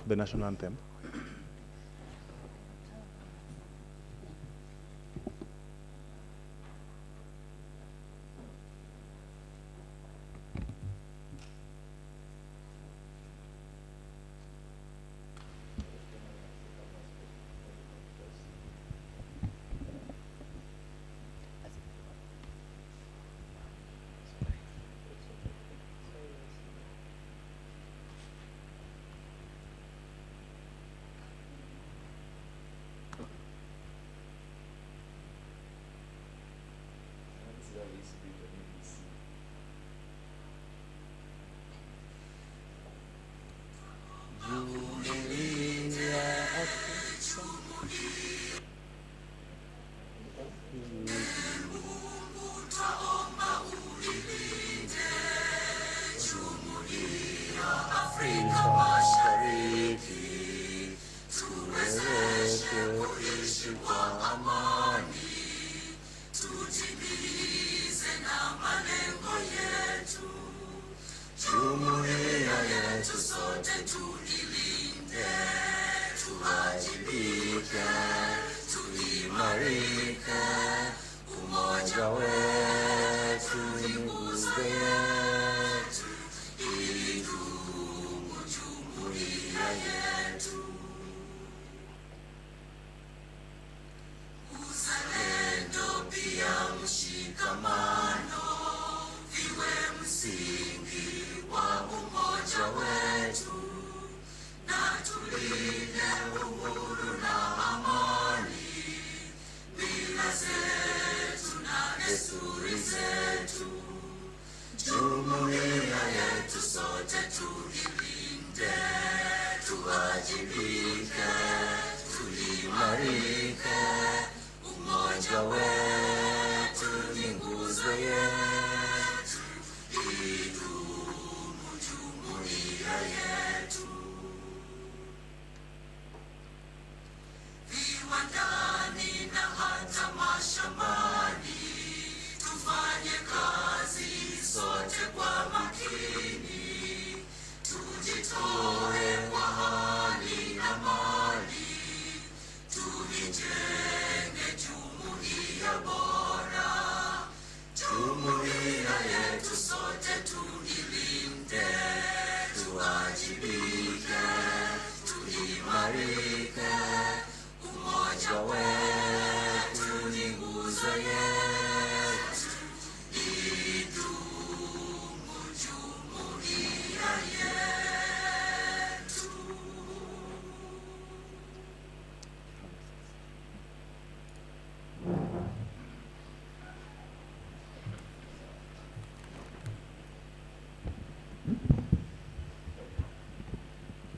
the national anthem.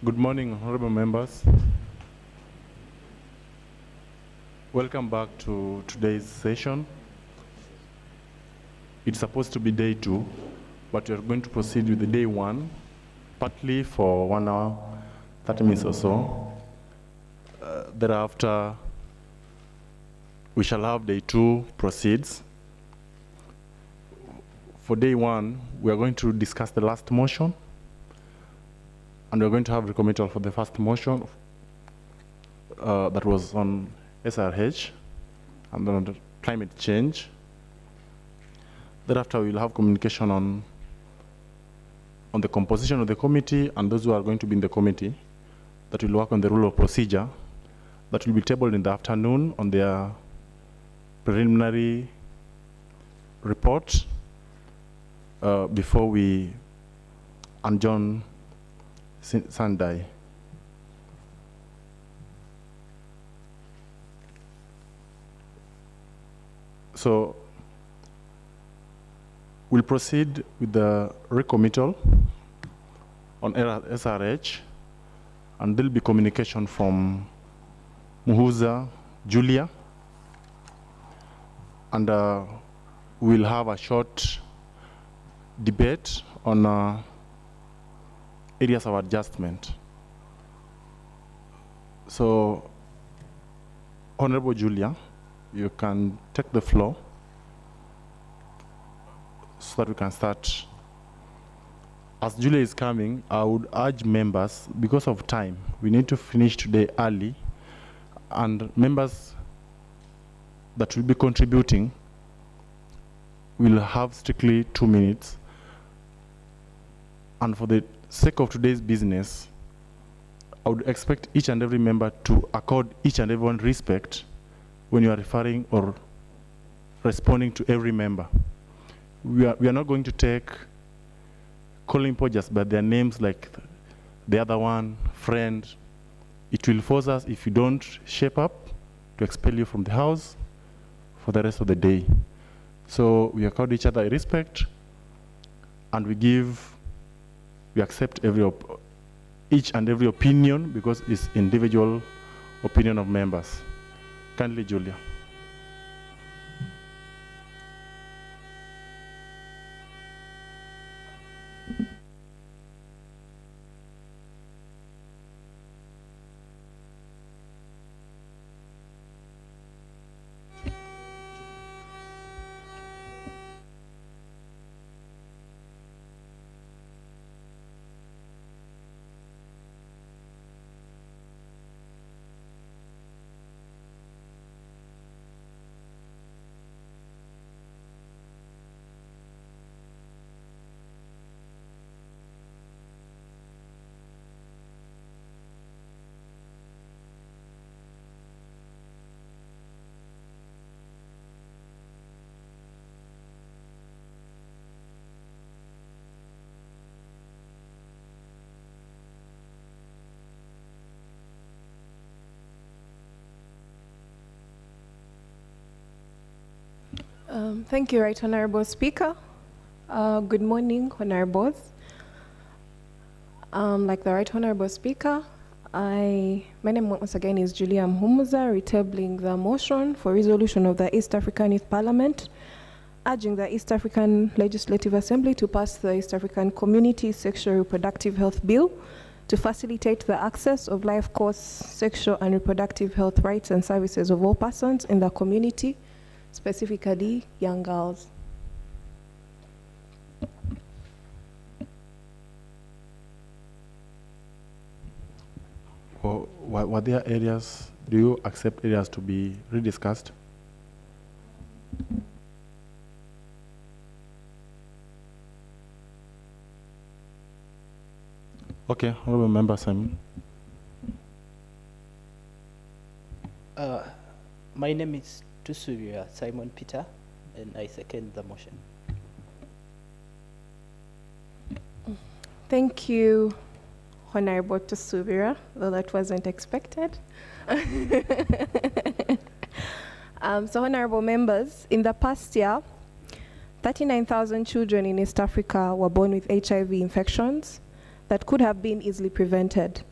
Good morning, honorable members. Welcome back to today's session. It's supposed to be day 2, but we are going to proceed with the day 1, partly for 1 hour, 30 minutes or so. Thereafter, we shall have day 2 proceeds. For day 1, we are going to discuss the last motion, and we're going to have the committal for the first motion that was on SRH and then on climate change. Thereafter, we'll have communication on the composition of the committee and those who are going to be in the committee that will work on the rule of procedure that will be tabled in the afternoon on their preliminary report before we adjourn Sunday. So we'll proceed with the recommittal on SRH, and there'll be communication from Muhuza Julia, and we'll have a short debate on areas of adjustment. So, Honorable Julia, you can take the floor so that we can start As Julia is coming, I would urge members, because of time, we need to finish today early, and members that will be contributing will have strictly 2 minutes. And for the sake of today's business, I would expect each and every member to accord each and everyone respect when you are referring or responding to every member. We are not going to take calling people just by their names, like the other one, friend. It will force us, if you don't shape up, to expel you from the house for the rest of the day. So we accord each other respect, and we accept each and every opinion, because it's individual opinion of members. Kindly, Julia. Thank you, Right Honorable Speaker. Good morning, Honorables. Like the Right Honorable Speaker, my name once again is Julia Mhumuza, retabling the motion for resolution of the East African Youth Parliament, urging the East African Legislative Assembly to pass the East African Community Sexual Reproductive Health Bill to facilitate the access of life course sexual and reproductive health rights and services of all persons in the community, specifically young girls. Were there areas, do you accept areas to be rediscussed? Okay, honorable member Simon. My name is Tusuria Simon Peter, and I second the motion. Thank you, Honorable Tusubira, though that wasn't expected. So honorable members, in the past year, 39,000 children in East Africa were born with HIV infections that could have been easily prevented.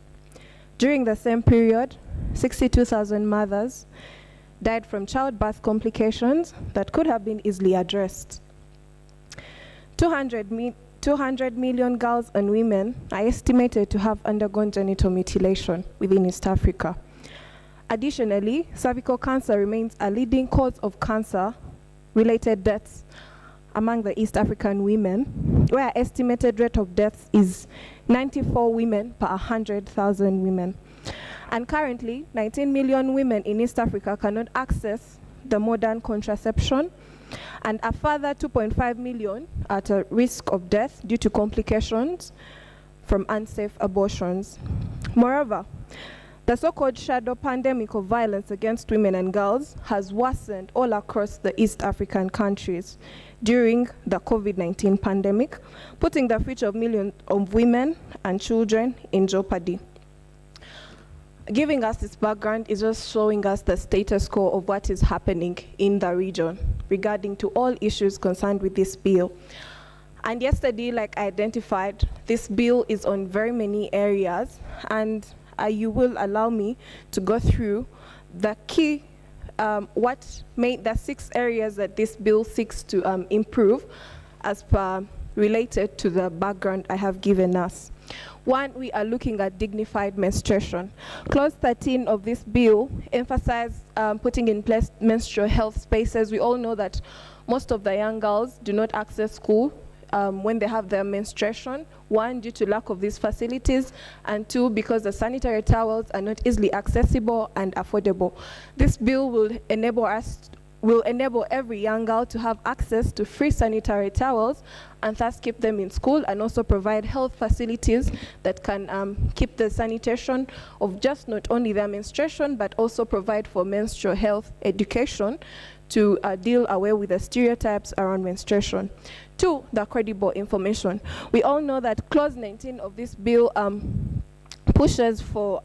During the same period, 62,000 mothers died from childbirth complications that could have been easily addressed. 200 million girls and women are estimated to have undergone genital mutilation within East Africa. Additionally, cervical cancer remains a leading cause of cancer-related deaths among the East African women, where estimated rate of deaths is 94 women per 100,000 women. And currently, 19 million women in East Africa cannot access the modern contraception, and a further 2.5 million are at a risk of death due to complications from unsafe abortions. Moreover, the so-called shadow pandemic of violence against women and girls has worsened all across the East African countries during the COVID-19 pandemic, putting the future of millions of women and children in jeopardy. Giving us this background is just showing us the status quo of what is happening in the region regarding to all issues concerned with this bill. And yesterday, like I identified, this bill is on very many areas, and you will allow me to go through the key, what made the 6 areas that this bill seeks to improve as per related to the background I have given us. One, we are looking at dignified menstruation. Clause 13 of this bill emphasizes putting in place menstrual health spaces. We all know that most of the young girls do not access school when they have their menstruation. One, due to lack of these facilities, and two, because the sanitary towels are not easily accessible and affordable. This bill will enable every young girl to have access to free sanitary towels and thus keep them in school, and also provide health facilities that can keep the sanitation of just not only their menstruation, but also provide for menstrual health education to deal away with the stereotypes around menstruation. Two, the credible information. We all know that Clause 19 of this bill pushes for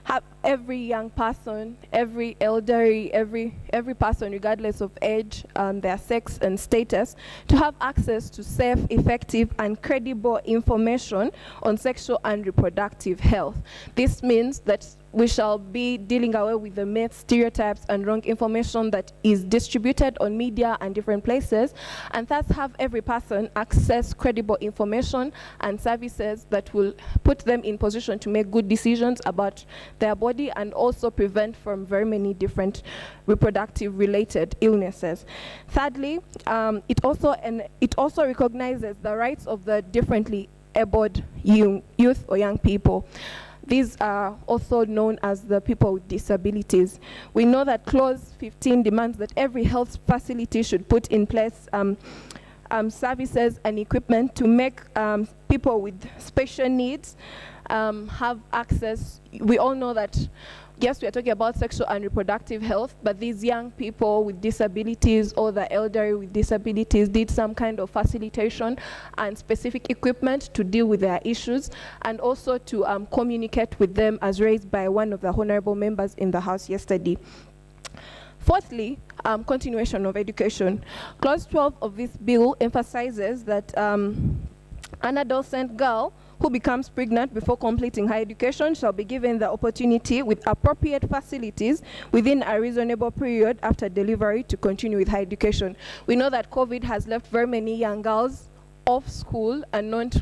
have every young person, every elderly, every person, regardless of age, their sex and status, to have access to safe, effective, and credible information on sexual and reproductive health. This means that we shall be dealing away with the myths, stereotypes, and wrong information that is distributed on media and different places, and thus have every person access credible information and services that will put them in position to make good decisions about their body, and also prevent from very many different reproductive related illnesses. Thirdly, it also recognizes the rights of the differently abled youth or young people. These are also known as the people with disabilities. We know that Clause 15 demands that every health facility should put in place services and equipment to make people with special needs have access. We all know that, yes, we are talking about sexual and reproductive health, but these young people with disabilities or the elderly with disabilities need some kind of facilitation and specific equipment to deal with their issues, and also to communicate with them, as raised by one of the honorable members in the House yesterday. Fourthly, continuation of education. Clause 12 of this bill emphasizes that an adolescent girl who becomes pregnant before completing her education shall be given the opportunity with appropriate facilities within a reasonable period after delivery to continue with her education. We know that COVID has left very many young girls off school and not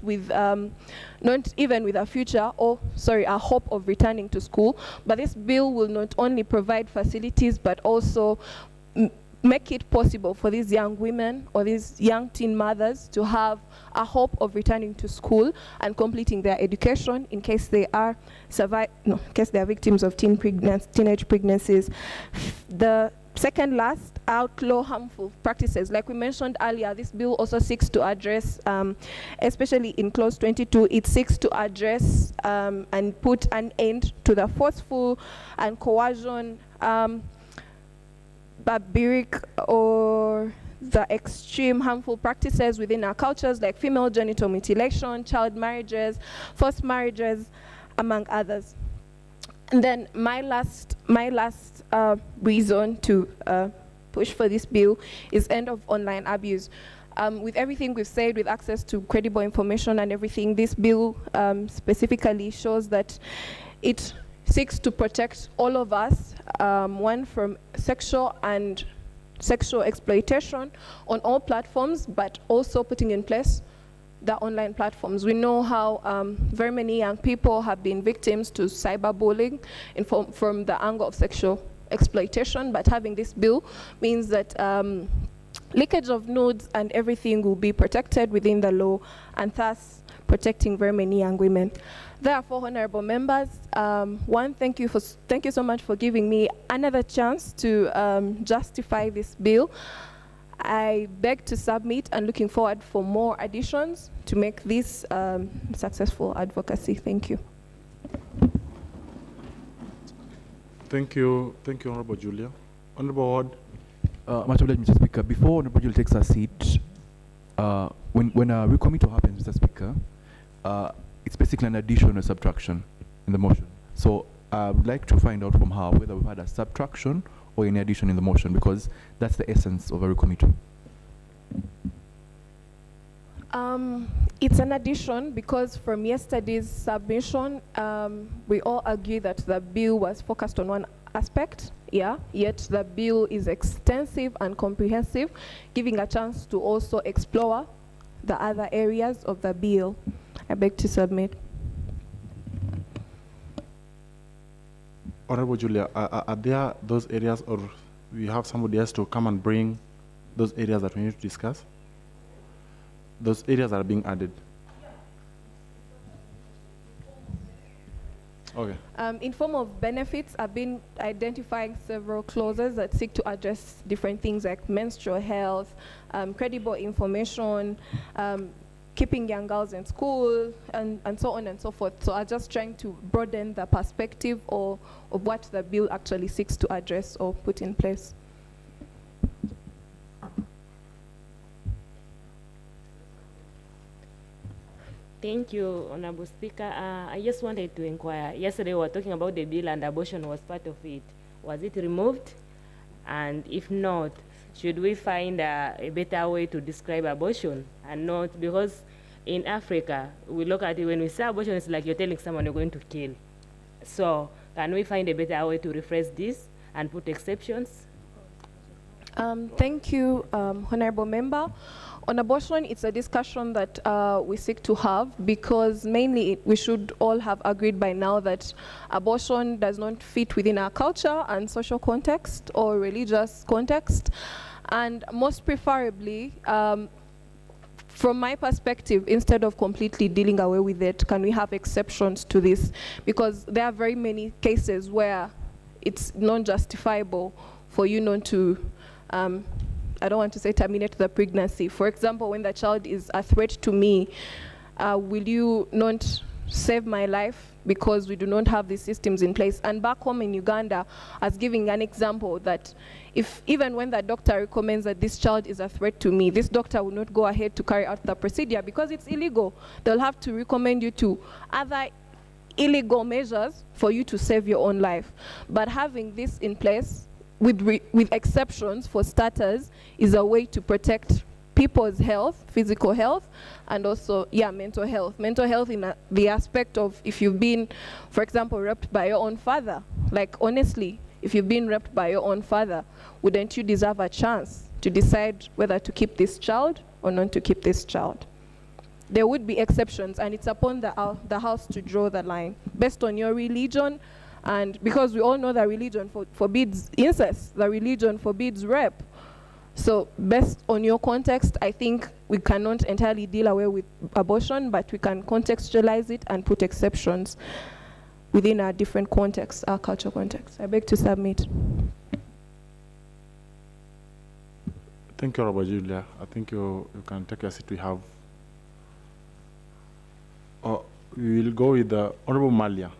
even with a future, or a hope of returning to school. But this bill will not only provide facilities, but also make it possible for these young women or these young teen mothers to have a hope of returning to school and completing their education in case they are victims of teenage pregnancies. The second last, outlaw harmful practices. Like we mentioned earlier, this bill also seeks to address, especially in Clause 22, it seeks to address and put an end to the forceful and coercion, barbaric or the extreme harmful practices within our cultures, like female genital mutilation, child marriages, forced marriages, among others. And then my last reason to push for this bill is end of online abuse. With everything we've said, with access to credible information and everything, this bill specifically shows that it seeks to protect all of us, one, from sexual exploitation on all platforms, but also putting in place the online platforms. We know how very many young people have been victims to cyberbullying from the angle of sexual exploitation, but having this bill means that leakage of nudes and everything will be protected within the law, and thus protecting very many young women. Therefore, honorable members, one, thank you so much for giving me another chance to justify this bill. I beg to submit, and looking forward for more additions to make this successful advocacy. Thank you. Thank you, Honorable Julia. Honorable Ward. Much obliged, Mr. Speaker. Before Honorable Julia takes her seat, when a recommittal happens, Mr. Speaker, it's basically an addition or subtraction in the motion. So I would like to find out from her whether we've had a subtraction or any addition in the motion, because that's the essence of a recommittal. It's an addition because from yesterday's submission, we all agree that the bill was focused on one aspect, yet the bill is extensive and comprehensive, giving a chance to also explore the other areas of the bill. I beg to submit. Honorable Julia, are there those areas, or we have somebody else to come and bring those areas that we need to discuss? those areas are being added. Okay. In form of benefits, I've been identifying several clauses that seek to address different things like menstrual health, credible information, keeping young girls in school, and so on and so forth. So I'm just trying to broaden the perspective of what the bill actually seeks to address or put in place. Thank you, Honorable Speaker. I just wanted to inquire. Yesterday we were talking about the bill and abortion was part of it. Was it removed? And if not, should we find a better way to describe abortion and not, because in Africa, we look at it, when we say abortion, it's like you're telling someone you're going to kill. So can we find a better way to rephrase this and put exceptions? Thank you, Honorable Member. On abortion, it's a discussion that we seek to have because mainly we should all have agreed by now that abortion does not fit within our culture and social context or religious context. And most preferably, from my perspective, instead of completely dealing away with it, can we have exceptions to this? Because there are very many cases where it's non-justifiable for you not to I don't want to say terminate the pregnancy. For example, when the child is a threat to me, will you not save my life because we do not have these systems in place? And back home in Uganda, as giving an example that if even when the doctor recommends that this child is a threat to me, this doctor will not go ahead to carry out the procedure because it's illegal. They'll have to recommend you to other illegal measures for you to save your own life. But having this in place, with exceptions for starters, is a way to protect people's health, physical health, and also, mental health. Mental health in the aspect of if you've been, for example, raped by your own father. Like, honestly, if you've been raped by your own father, wouldn't you deserve a chance to decide whether to keep this child or not to keep this child? There would be exceptions, and it's upon the house to draw the line based on your religion. And because we all know that religion forbids incest, the religion forbids rape. So based on your context, I think we cannot entirely deal away with abortion, but we can contextualize it and put exceptions within our different contexts, our cultural context. I beg to submit. Thank you, Honorable Julia. I think you can take a seat. We have. We will go with the Honorable Malia.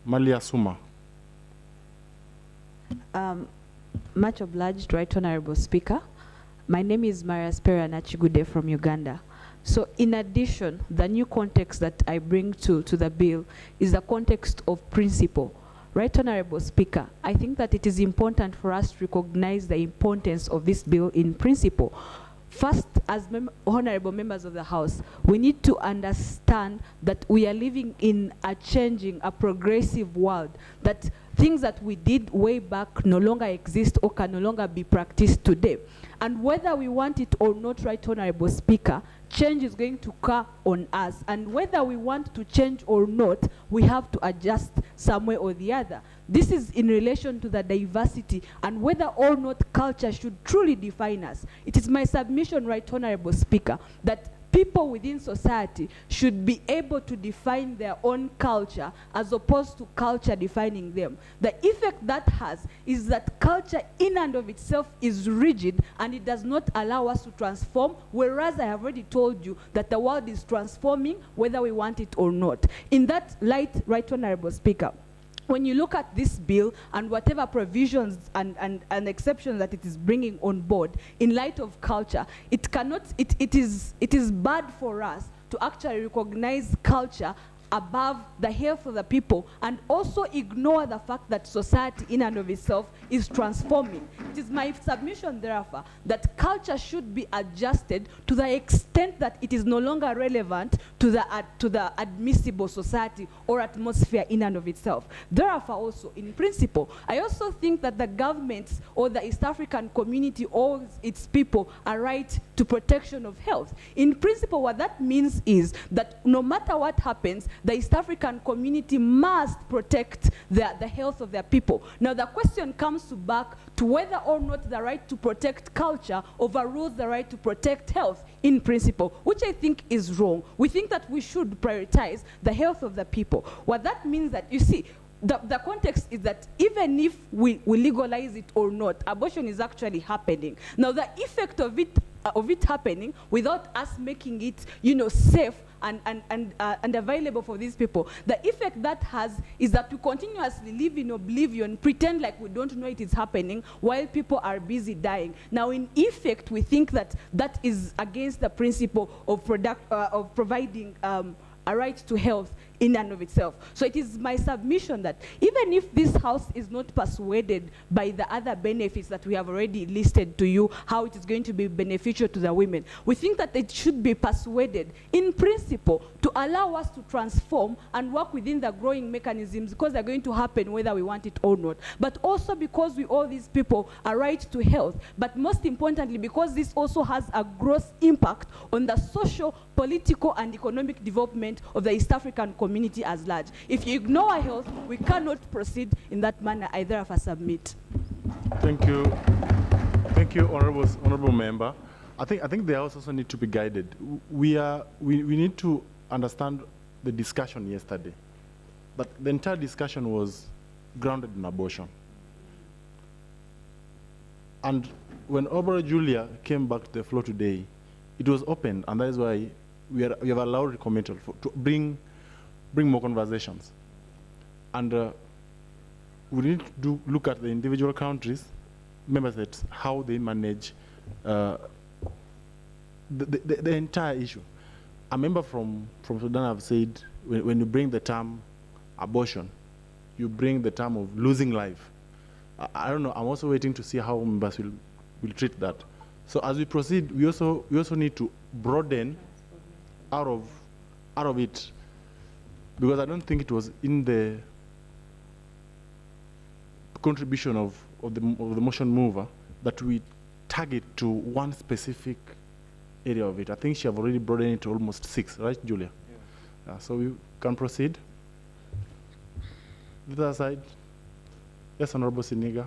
Malia Suma. Much obliged, Right Honorable Speaker. My name is Maria Spera Nachigude from Uganda. So in addition, the new context that I bring to the bill is the context of principle. Right Honorable Speaker, I think that it is important for us to recognize the importance of this bill in principle. First, as honorable members of the House, we need to understand that we are living in a changing, a progressive world, that things that we did way back no longer exist or can no longer be practiced today. And whether we want it or not, Right Honorable Speaker, change is going to occur on us. And whether we want to change or not, we have to adjust some way or the other. This is in relation to the diversity and whether or not culture should truly define us. It is my submission, Right Honorable Speaker, that people within society should be able to define their own culture as opposed to culture defining them. The effect that has is that culture in and of itself is rigid and it does not allow us to transform, whereas I have already told you that the world is transforming whether we want it or not. In that light, Right Honorable Speaker, when you look at this bill and whatever provisions and exceptions that it is bringing on board in light of culture, it is bad for us to actually recognize culture above the health of the people and also ignore the fact that society in and of itself is transforming. It is my submission, therefore, that culture should be adjusted to the extent that it is no longer relevant to the admissible society or atmosphere in and of itself. Therefore, also, in principle, I also think that the governments or the East African community or its people are right to protection of health. In principle, what that means is that no matter what happens, the East African community must protect the health of their people. Now, the question comes back to whether or not the right to protect culture overrules the right to protect health in principle, which I think is wrong. We think that we should prioritize the health of the people. What that means that, you see, the context is that even if we legalize it or not, abortion is actually happening. Now, the effect of it happening without us making it, safe and available for these people, the effect that has is that we continuously live in oblivion, pretend like we don't know it is happening while people are busy dying. Now, in effect, we think that that is against the principle of providing a right to health in and of itself. So it is my submission that even if this House is not persuaded by the other benefits that we have already listed to you, how it is going to be beneficial to the women, we think that it should be persuaded in principle to allow us to transform and work within the growing mechanisms, because they're going to happen whether we want it or not. But also because we owe these people a right to health, but most importantly because this also has a gross impact on the social, political and economic development of the East African community as large. If you ignore our health, we cannot proceed in that manner. I therefore submit. Thank you. Thank you, honorable member. I think the House also need to be guided. We need to understand the discussion yesterday. But the entire discussion was grounded in abortion. And when Obara Julia came back to the floor today, it was open, and that is why we have allowed the committee to bring more conversations. And we need to look at the individual countries, member states, how they manage the entire issue. A member from Sudan have said, when you bring the term abortion, you bring the term of losing life. I don't know, I'm also waiting to see how members will treat that. So as we proceed, we also need to broaden out of it, because I don't think it was in the contribution of the motion mover that we target to one specific area of it. I think she have already broadened it to almost 6, right, Julia? Yeah. So we can proceed. The other side. Yes, Honorable Siniga.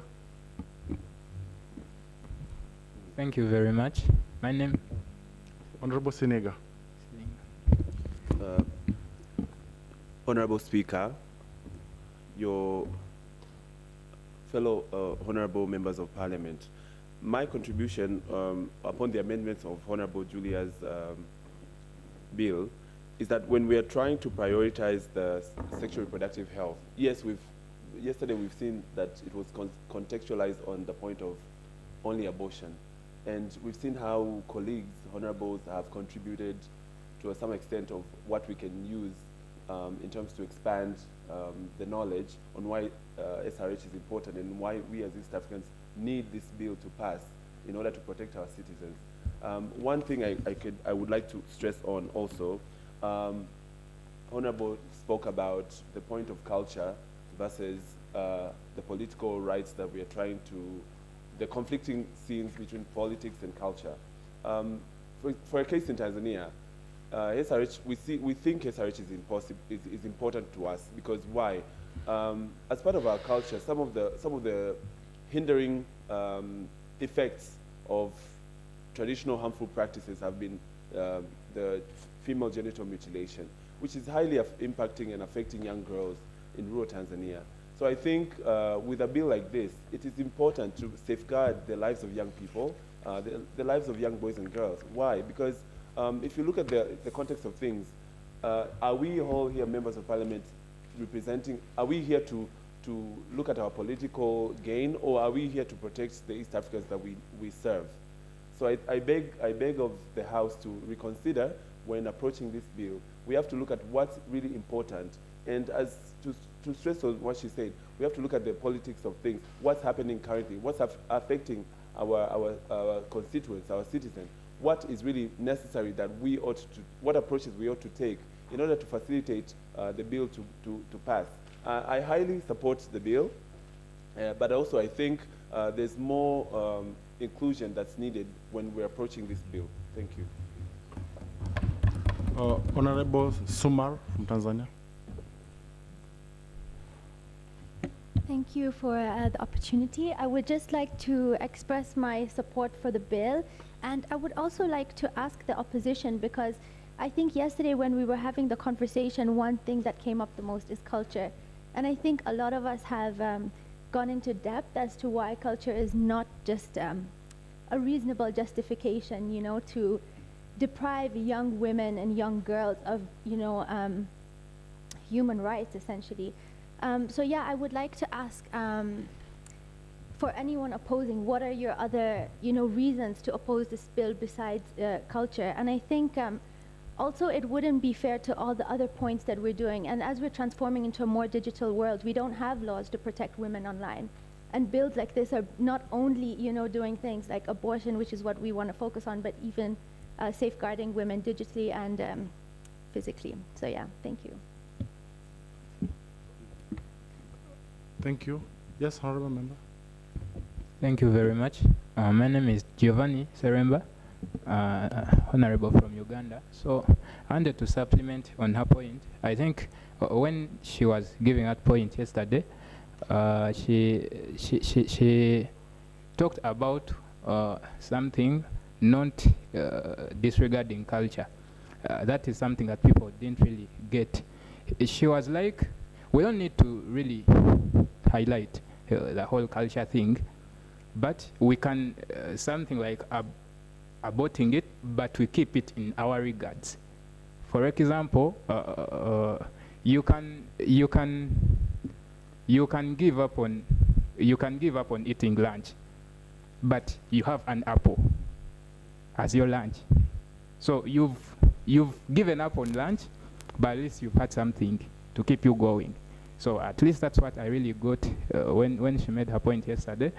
Thank you very much. My name? Honorable Siniga. Honorable Speaker, your fellow honorable members of Parliament, my contribution upon the amendments of Honorable Julia's bill is that when we are trying to prioritize the sexual reproductive health, yes, yesterday we've seen that it was contextualized on the point of only abortion. And we've seen how colleagues, honorables, have contributed to some extent of what we can use in terms to expand the knowledge on why SRH is important and why we as East Africans need this bill to pass in order to protect our citizens. One thing I would like to stress on also, Honorable spoke about the point of culture versus the political rights that we are trying to, the conflicting scenes between politics and culture. For a case in Tanzania, SRH, we think SRH is important to us because why? As part of our culture, some of the hindering effects of traditional harmful practices have been the female genital mutilation, which is highly impacting and affecting young girls in rural Tanzania. So I think with a bill like this, it is important to safeguard the lives of young people, the lives of young boys and girls. Why? Because if you look at the context of things, are we all here members of parliament representing, are we here to look at our political gain, or are we here to protect the East Africans that we serve? So I beg of the House to reconsider when approaching this bill. We have to look at what's really important, and as to stress on what she said, we have to look at the politics of things, what's happening currently, what's affecting our constituents, our citizens, what is really necessary that we ought to, what approaches we ought to take in order to facilitate the bill to pass. I highly support the bill, but also I think there's more inclusion that's needed when we're approaching this bill. Thank you. Honorable Sumar from Tanzania. Thank you for the opportunity. I would just like to express my support for the bill, and I would also like to ask the opposition, because I think yesterday when we were having the conversation, one thing that came up the most is culture. And I think a lot of us have gone into depth as to why culture is not just a reasonable justification, you know, to deprive young women and young girls of, you know, human rights, essentially. So yeah, I would like to ask, for anyone opposing, what are your other, you know, reasons to oppose this bill besides culture? And I think also it wouldn't be fair to all the other points that we're doing. And as we're transforming into a more digital world, we don't have laws to protect women online. And bills like this are not only, you know, doing things like abortion, which is what we want to focus on, but even safeguarding women digitally and physically. So yeah, thank you. Thank you. Yes, honorable member. Thank you very much. My name is Giovanni Seremba, honorable from Uganda. So I wanted to supplement on her point. I think when she was giving that point yesterday, she talked about something not disregarding culture. That is something that people didn't really get. She was like, we don't need to really highlight the whole culture thing, but we can something like aborting it, but we keep it in our regards. For example, you can give up on eating lunch, but you have an apple as your lunch. So you've given up on lunch, but at least you've had something to keep you going. So at least that's what I really got when she made her point yesterday.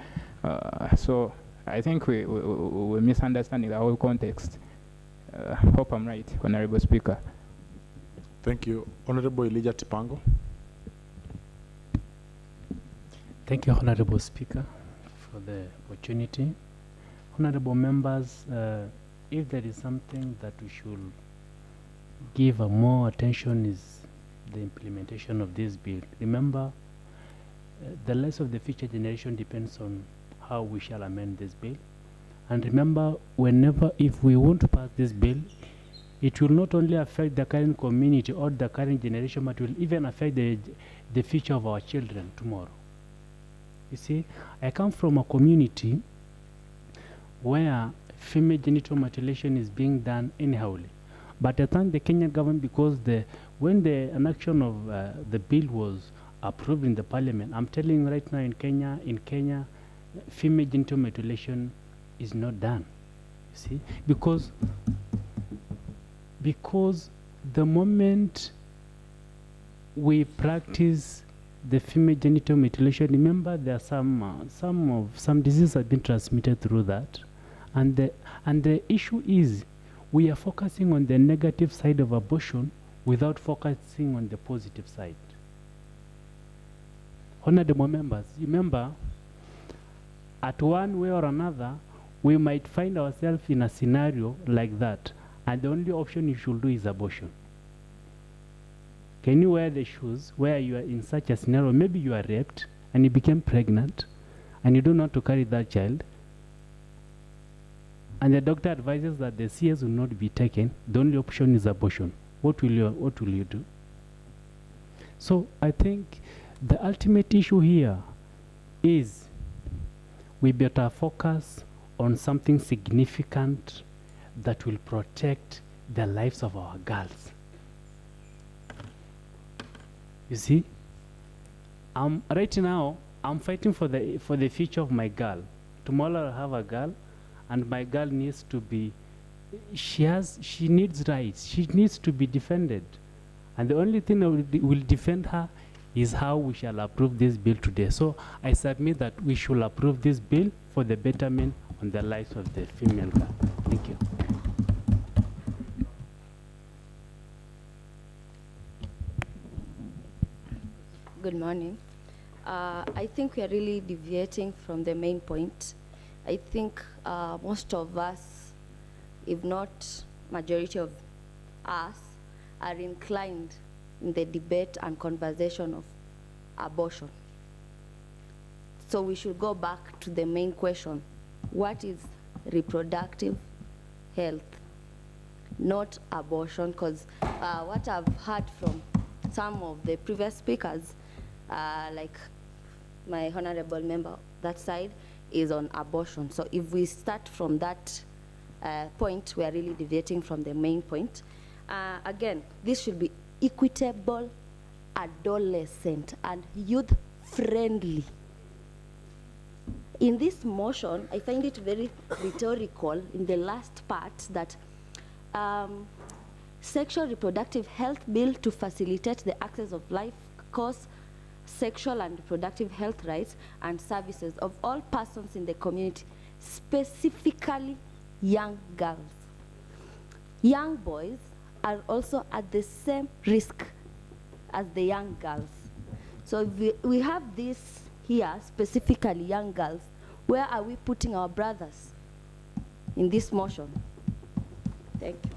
So I think we're misunderstanding the whole context. Hope I'm right, Honorable Speaker. Thank you. Honorable Elijah Tipango. Thank you, Honorable Speaker, for the opportunity. Honorable members, if there is something that we should give more attention is the implementation of this bill. Remember, the lives of the future generation depends on how we shall amend this bill. And remember, if we want to pass this bill, it will not only affect the current community or the current generation, but will even affect the future of our children tomorrow. You see, I come from a community where female genital mutilation is being done anyhowly. But I thank the Kenyan government because when the enaction of the bill was approved in the parliament, I'm telling you right now in Kenya, female genital mutilation is not done. You see, because the moment we practice the female genital mutilation, remember there are some diseases have been transmitted through that, and the issue is we are focusing on the negative side of abortion without focusing on the positive side. Honorable members, remember, at one way or another, we might find ourselves in a scenario like that, and the only option you should do is abortion. Can you wear the shoes where you are in such a scenario? Maybe you are raped and you became pregnant and you don't want to carry that child, and the doctor advises that the CS will not be taken. The only option is abortion. What will you do? So I think the ultimate issue here is we better focus on something significant that will protect the lives of our girls. You see, right now I'm fighting for the future of my girl. Tomorrow I'll have a girl, and my girl needs to be, she needs rights. She needs to be defended. And the only thing that will defend her is how we shall approve this bill today. So I submit that we should approve this bill for the betterment on the lives of the female girl. Thank you. Good morning. I think we are really deviating from the main point. I think most of us if not majority of us, are inclined in the debate and conversation of abortion. So we should go back to the main question. What is reproductive health? Not abortion, because what I've heard from some of the previous speakers, like my honorable member, that side is on abortion. So if we start from that point, we are really deviating from the main point. Again, this should be equitable, adolescent, and youth-friendly. In this motion, I find it very rhetorical in the last part that sexual reproductive health bill to facilitate the access of life course, sexual and reproductive health rights and services of all persons in the community, specifically young girls. Young boys are also at the same risk as the young girls. So we have this here, specifically young girls. Where are we putting our brothers in this motion? Thank you.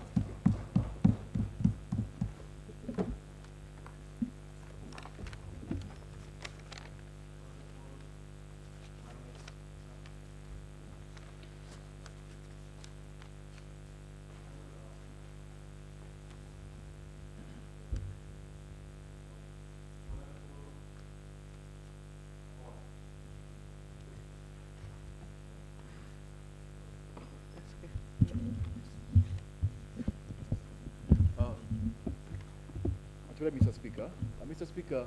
Mr. Speaker. Mr. Speaker,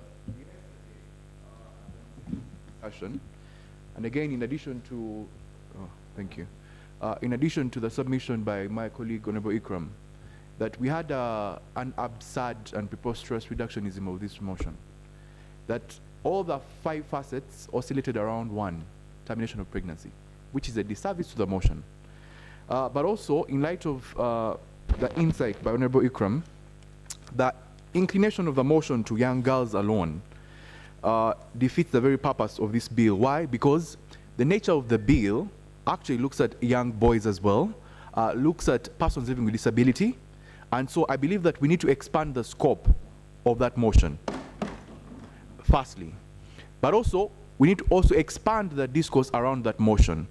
and again, in addition to, thank you. In addition to the submission by my colleague, Honorable Ikram, that we had an absurd and preposterous reductionism of this motion. That all the 5 facets oscillated around 1, termination of pregnancy, which is a disservice to the motion. But also, in light of the insight by Honorable Ikram, that inclination of the motion to young girls alone defeats the very purpose of this bill. Why? Because the nature of the bill actually looks at young boys as well, looks at persons living with disability, and so I believe that we need to expand the scope of that motion, firstly. But also, we need to also expand the discourse around that motion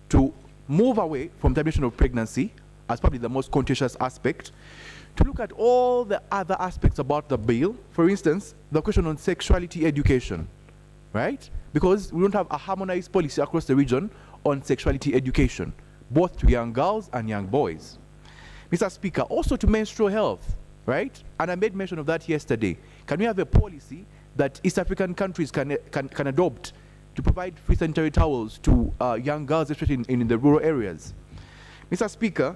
to move away from termination of pregnancy as probably the most contentious aspect, to look at all the other aspects about the bill. For instance, the question on sexuality education, right? Because we don't have a harmonized policy across the region on sexuality education, both to young girls and young boys. Mr. Speaker, also to menstrual health, right? And I made mention of that yesterday. Can we have a policy that East African countries can adopt to provide free sanitary towels to young girls, especially in the rural areas? Mr. Speaker,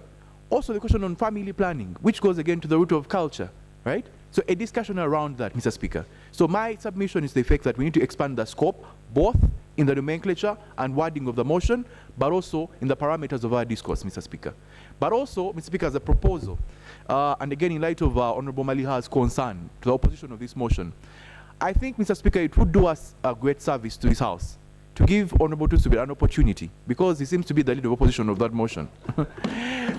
also the question on family planning, which goes again to the root of culture, right? So a discussion around that, Mr. Speaker. So my submission is the effect that we need to expand the scope, both in the nomenclature and wording of the motion, but also in the parameters of our discourse, Mr. Speaker. But also, Mr. Speaker, as a proposal, and again in light of Honorable Maliha's concern to the opposition of this motion, I think, Mr. Speaker, it would do us a great service to this House to give Honorable Tusubir an opportunity, because he seems to be the leader of opposition of that motion,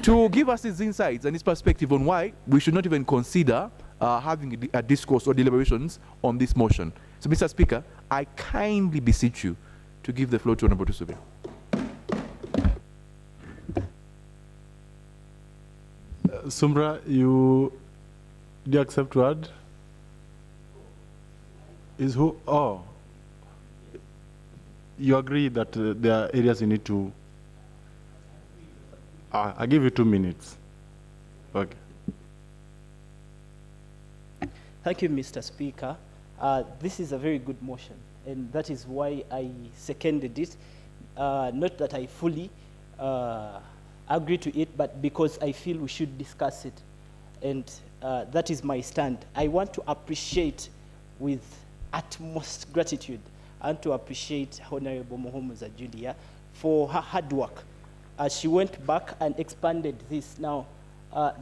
to give us his insights and his perspective on why we should not even consider having a discourse or deliberations on this motion. So, Mr. Speaker, I kindly beseech you to give the floor to Honorable Tusubir. Sumra, do you accept word? Is who? Oh. You agree that there are areas you need to... I'll give you 2 minutes. Okay. Thank you, Mr. Speaker. This is a very good motion, and that is why I seconded it. Not that I fully agree to it, but because I feel we should discuss it. And that is my stand. I want to appreciate with utmost gratitude and to appreciate Honorable Mohomuza Julia for her hard work. She went back and expanded this. Now,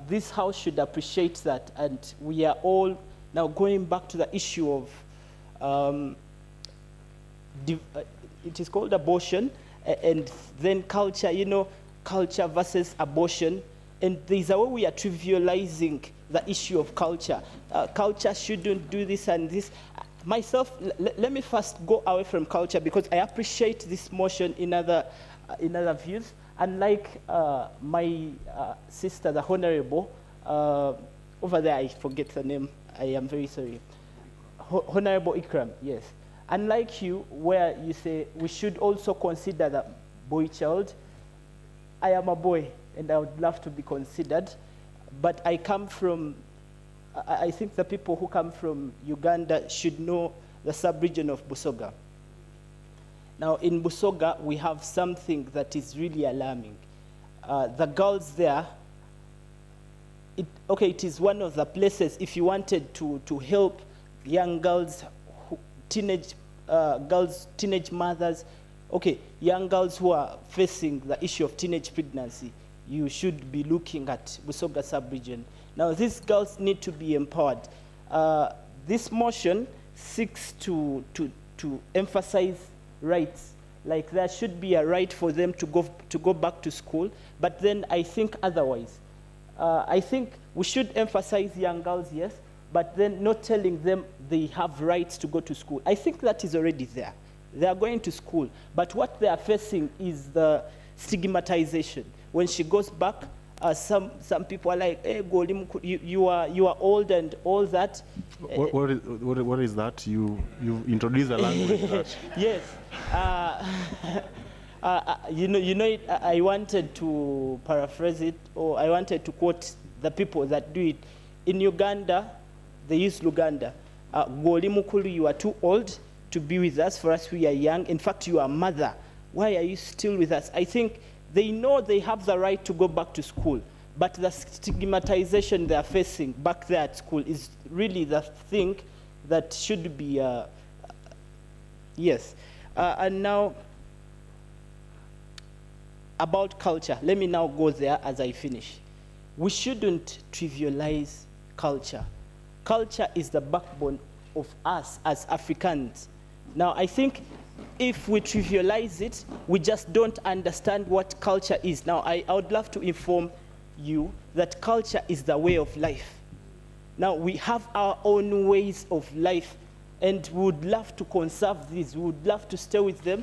this House should appreciate that, and we are all now going back to the issue of, it is called abortion, and then culture, you know, culture versus abortion. And there's a way we are trivializing the issue of culture. Culture shouldn't do this and this. Myself, let me first go away from culture because I appreciate this motion in other views. Unlike my sister, the Honorable, over there, I forget the name. I am very sorry. Honorable Ikram, yes. Unlike you, where you say we should also consider the boy child, I am a boy and I would love to be considered, but I come from, I think the people who come from Uganda should know the sub-region of Busoga. Now in Busoga, we have something that is really alarming. The girls there, it is one of the places, if you wanted to help young girls, teenage mothers, young girls who are facing the issue of teenage pregnancy, you should be looking at Busoga sub-region. Now these girls need to be empowered. This motion seeks to emphasize rights. Like there should be a right for them to go back to school, but then I think otherwise. I think we should emphasize young girls, yes, but then not telling them they have rights to go to school. I think that is already there. They are going to school, but what they are facing is the stigmatization. When she goes back, some people are like, "Hey, Golim, you are old and all that." What is that? You introduce a language that. Yes. You know it, I wanted to paraphrase it, or I wanted to quote the people that do it. In Uganda, they use Luganda. Goli mukulu, you are too old to be with us. For us, we are young. In fact, you are a mother. Why are you still with us? I think they know they have the right to go back to school, but the stigmatization they are facing back there at school is really the thing that should be, yes. And now, about culture, let me now go there as I finish. We shouldn't trivialize culture. Culture is the backbone of us as Africans. Now, I think if we trivialize it, we just don't understand what culture is. Now, I would love to inform you that culture is the way of life. Now, we have our own ways of life, and we would love to conserve these. We would love to stay with them.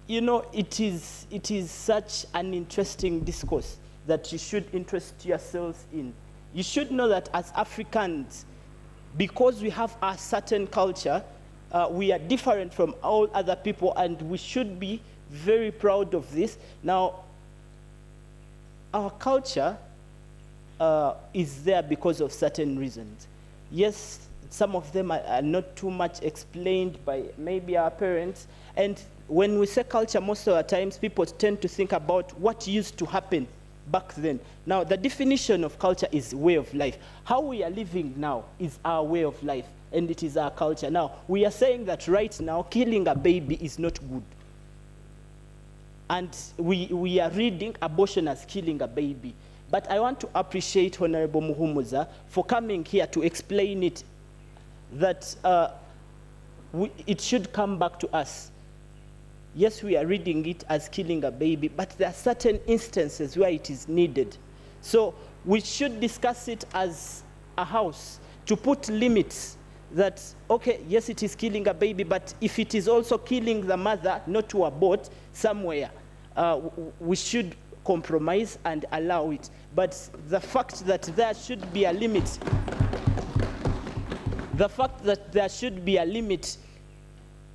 You know, it is such an interesting discourse that you should interest yourselves in. You should know that as Africans, because we have a certain culture, we are different from all other people, and we should be very proud of this. Now, our culture is there because of certain reasons. Yes, some of them are not too much explained by maybe our parents. And when we say culture, most of the times people tend to think about what used to happen back then. Now, the definition of culture is way of life. How we are living now is our way of life, and it is our culture. Now, we are saying that right now, killing a baby is not good. And we are reading abortion as killing a baby. But I want to appreciate Honorable Muhumuza for coming here to explain it, that it should come back to us. Yes, we are reading it as killing a baby, but there are certain instances where it is needed. So we should discuss it as a house to put limits that, okay, yes, it is killing a baby, but if it is also killing the mother not to abort somewhere, we should compromise and allow it. But the fact that there should be a limit,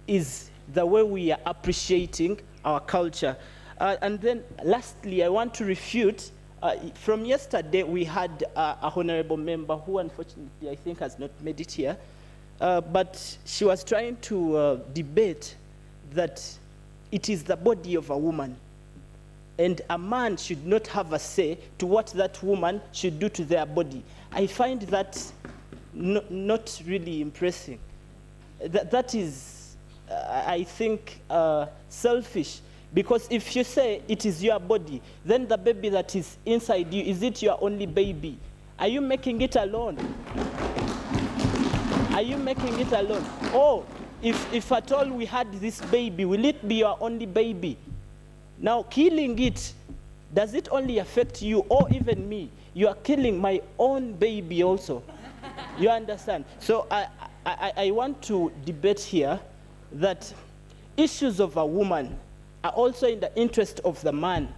is the way we are appreciating our culture. And then lastly, I want to refute, from yesterday we had a honorable member who unfortunately I think has not made it here, but she was trying to debate that it is the body of a woman, and a man should not have a say to what that woman should do to their body. I find that not really impressive. That is, I think, selfish, because if you say it is your body, then the baby that is inside you, is it your only baby? Are you making it alone? Are you making it alone? Oh, if at all we had this baby, will it be your only baby? Now, killing it Does it only affect you or even me? You are killing my own baby also. You understand? So I want to debate here that issues of a woman are also in the interest of the man.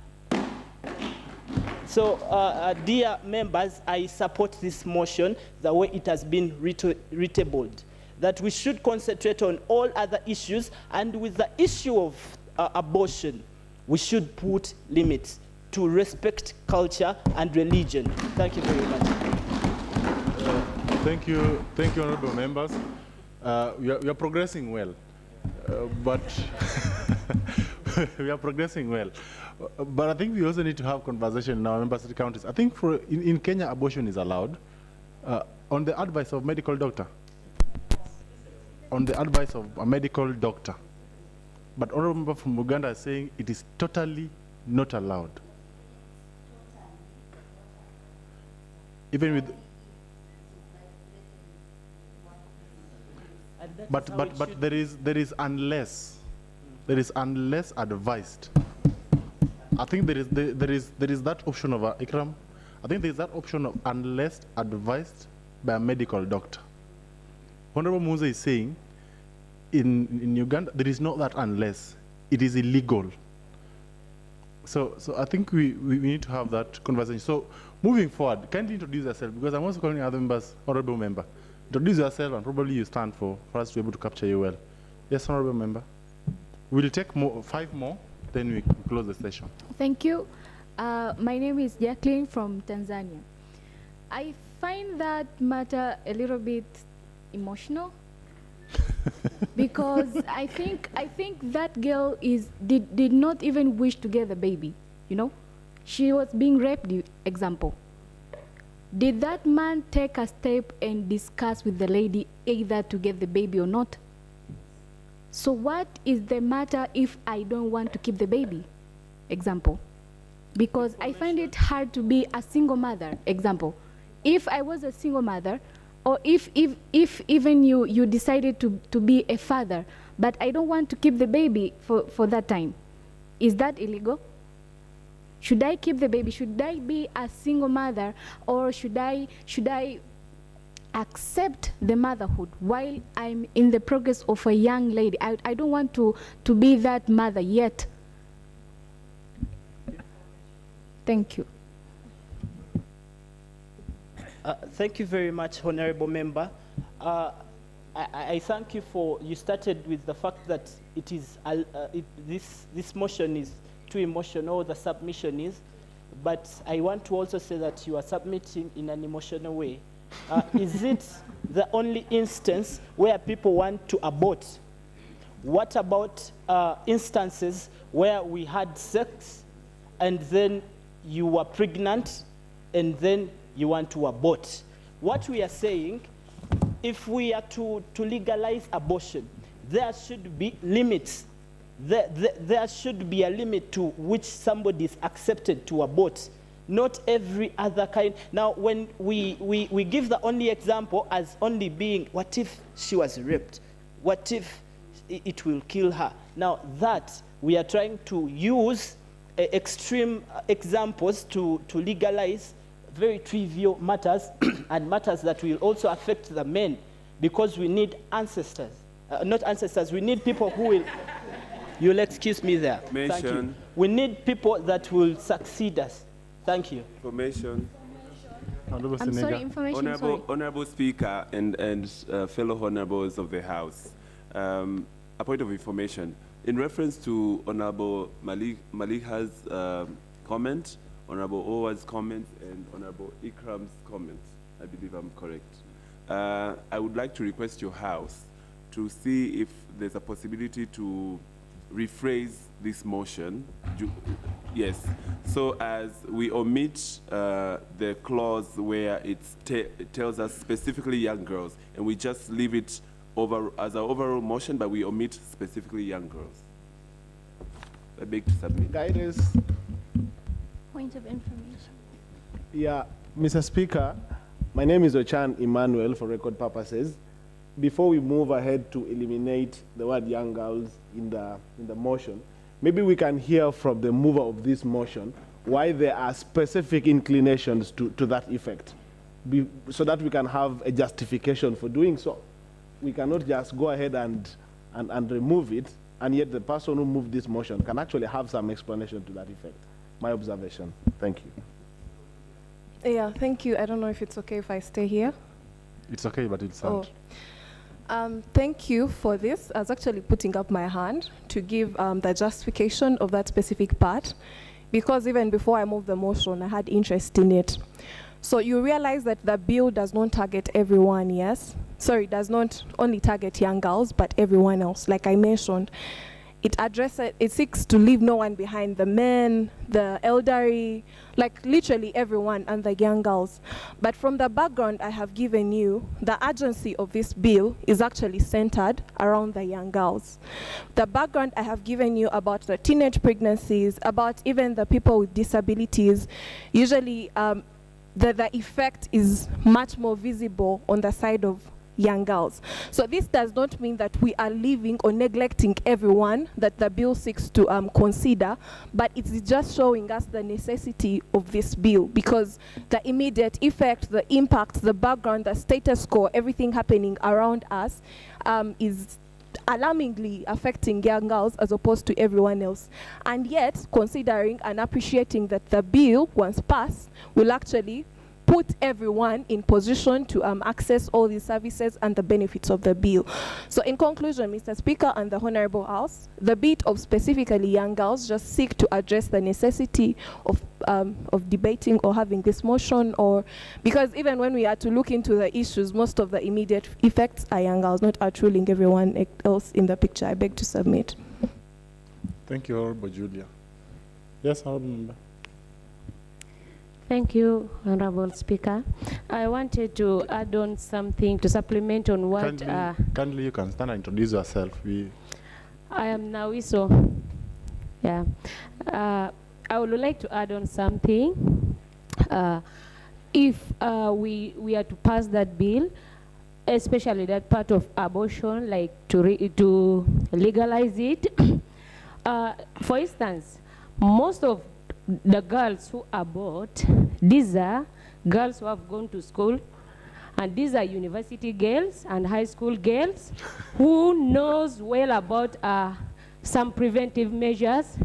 So, dear members, I support this motion the way it has been retabled, that we should concentrate on all other issues, and with the issue of abortion, we should put limits to respect culture and religion. Thank you very much. Thank you, honorable members. We are progressing well, but we are progressing well. But I think we also need to have conversation in our member state counties. I think in Kenya, abortion is allowed on the advice of medical doctor. On the advice of a medical doctor. But honorable member from Uganda is saying it is totally not allowed. Even with but there is unless advised. I think there is that option of Ikram. I think there is that option of unless advised by a medical doctor. Honorable Musa is saying in Uganda there is not that unless. It is illegal. So I think we need to have that conversation. So moving forward, kindly introduce yourself, because I'm also calling other members honorable member. Introduce yourself and probably you stand for us to be able to capture you well. Yes, honorable member. We'll take 5 more, then we close the session. Thank you. My name is Jacqueline from Tanzania. I find that matter a little bit emotional because I think that girl did not even wish to get the baby, you know? She was being raped, example. Did that man take a step and discuss with the lady either to get the baby or not? So what is the matter if I don't want to keep the baby, example? Because I find it hard to be a single mother, example. If I was a single mother, or if even you decided to be a father, but I don't want to keep the baby for that time, is that illegal? Should I keep the baby? Should I be a single mother, or should I accept the motherhood while I'm in the progress of a young lady? I don't want to be that mother yet. Thank you. Thank you very much, honorable member. I thank you you started with the fact that it is this motion is too emotional, the submission is, but I want to also say that you are submitting in an emotional way. Is it the only instance where people want to abort? What about instances where we had sex and then you were pregnant and then you want to abort? What we are saying, if we are to legalize abortion, there should be limits. There should be a limit to which somebody is accepted to abort. Not every other kind. Now, when we give the only example as only being, what if she was raped? What if it will kill her? Now, that we are trying to use extreme examples to legalize very trivial matters and matters that will also affect the men, because we need ancestors. Not ancestors, we need people who will... You'll excuse me there. Thank you. We need people that will succeed us. Thank you. Information. I'm sorry, information, Honorable Speaker and fellow honorables of the House, a point of information. In reference to Honorable Malika's comment, Honorable Owa's comment, and Honorable Ikram's comment, I believe I'm correct. I would like to request your House to see if there's a possibility to rephrase this motion. Yes, so as we omit the clause where it tells us specifically young girls, and we just leave it as an overall motion, but we omit specifically young girls. I beg to submit. Guidance. Point of information. Yeah, Mr. Speaker, my name is Ochan Emmanuel for record purposes. Before we move ahead to eliminate the word young girls in the motion, maybe we can hear from the mover of this motion why there are specific inclinations to that effect, so that we can have a justification for doing so. We cannot just go ahead and remove it, and yet the person who moved this motion can actually have some explanation to that effect. My observation. Thank you. Yeah, thank you. I don't know if it's okay if I stay here. It's okay, but it's sound. Thank you for this. I was actually putting up my hand to give the justification of that specific part, because even before I moved the motion, I had interest in it. So you realize that the bill does not target everyone, yes? Sorry, does not only target young girls, but everyone else. Like I mentioned, it seeks to leave no one behind, the men, the elderly, like literally everyone, and the young girls. But from the background I have given you, the urgency of this bill is actually centered around the young girls. The background I have given you about the teenage pregnancies, about even the people with disabilities, usually the effect is much more visible on the side of young girls. So this does not mean that we are leaving or neglecting everyone that the bill seeks to consider, but it's just showing us the necessity of this bill, because the immediate effect, the impact, the background, the status quo, everything happening around us is alarmingly affecting young girls as opposed to everyone else. And yet, considering and appreciating that the bill, once passed, will actually put everyone in position to access all these services and the benefits of the bill. So in conclusion, Mr. Speaker and the Honorable House, the bit of specifically young girls just seek to address the necessity of debating or having this motion, or because even when we are to look into the issues, most of the immediate effects are young girls, not outruling everyone else in the picture. I beg to submit. Thank you, Honorable Julia. Yes, Honorable Member. Thank you, Honorable Speaker. I wanted to add on something to supplement on what... Kindly, you can stand and introduce yourself. I am Nawiso. Yeah. I would like to add on something. If we are to pass that bill, especially that part of abortion, like to legalize it, for instance, most of the girls who abort, these are girls who have gone to school, and these are university girls and high school girls who knows well about some preventive measures.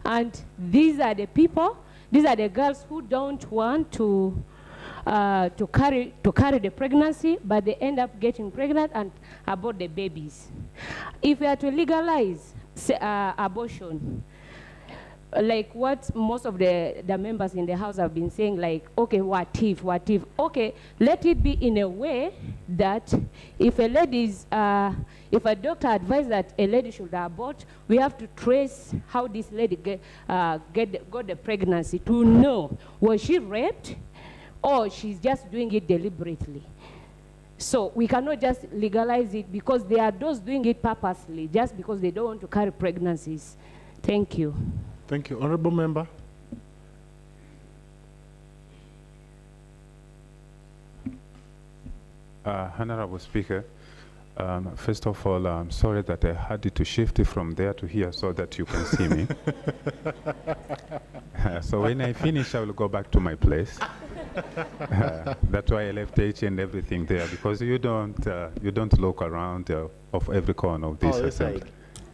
And these are the people, these are the girls who don't want to carry the pregnancy, but they end up getting pregnant and abort the babies. If we are to legalize abortion, like what most of the members in the House have been saying, like, okay, what if? Okay, let it be in a way that if a lady's, if a doctor advises that a lady should abort, we have to trace how this lady got the pregnancy to know, was she raped or she's just doing it deliberately. So we cannot just legalize it because there are those doing it purposely, just because they don't want to carry pregnancies. Thank you. Thank you. Honorable Member. Honorable Speaker, first of all, I'm sorry that I had to shift from there to here so that you can see me. So when I finish, I will go back to my place. That's why I left H and everything there, because you don't look around of every corner of this assembly.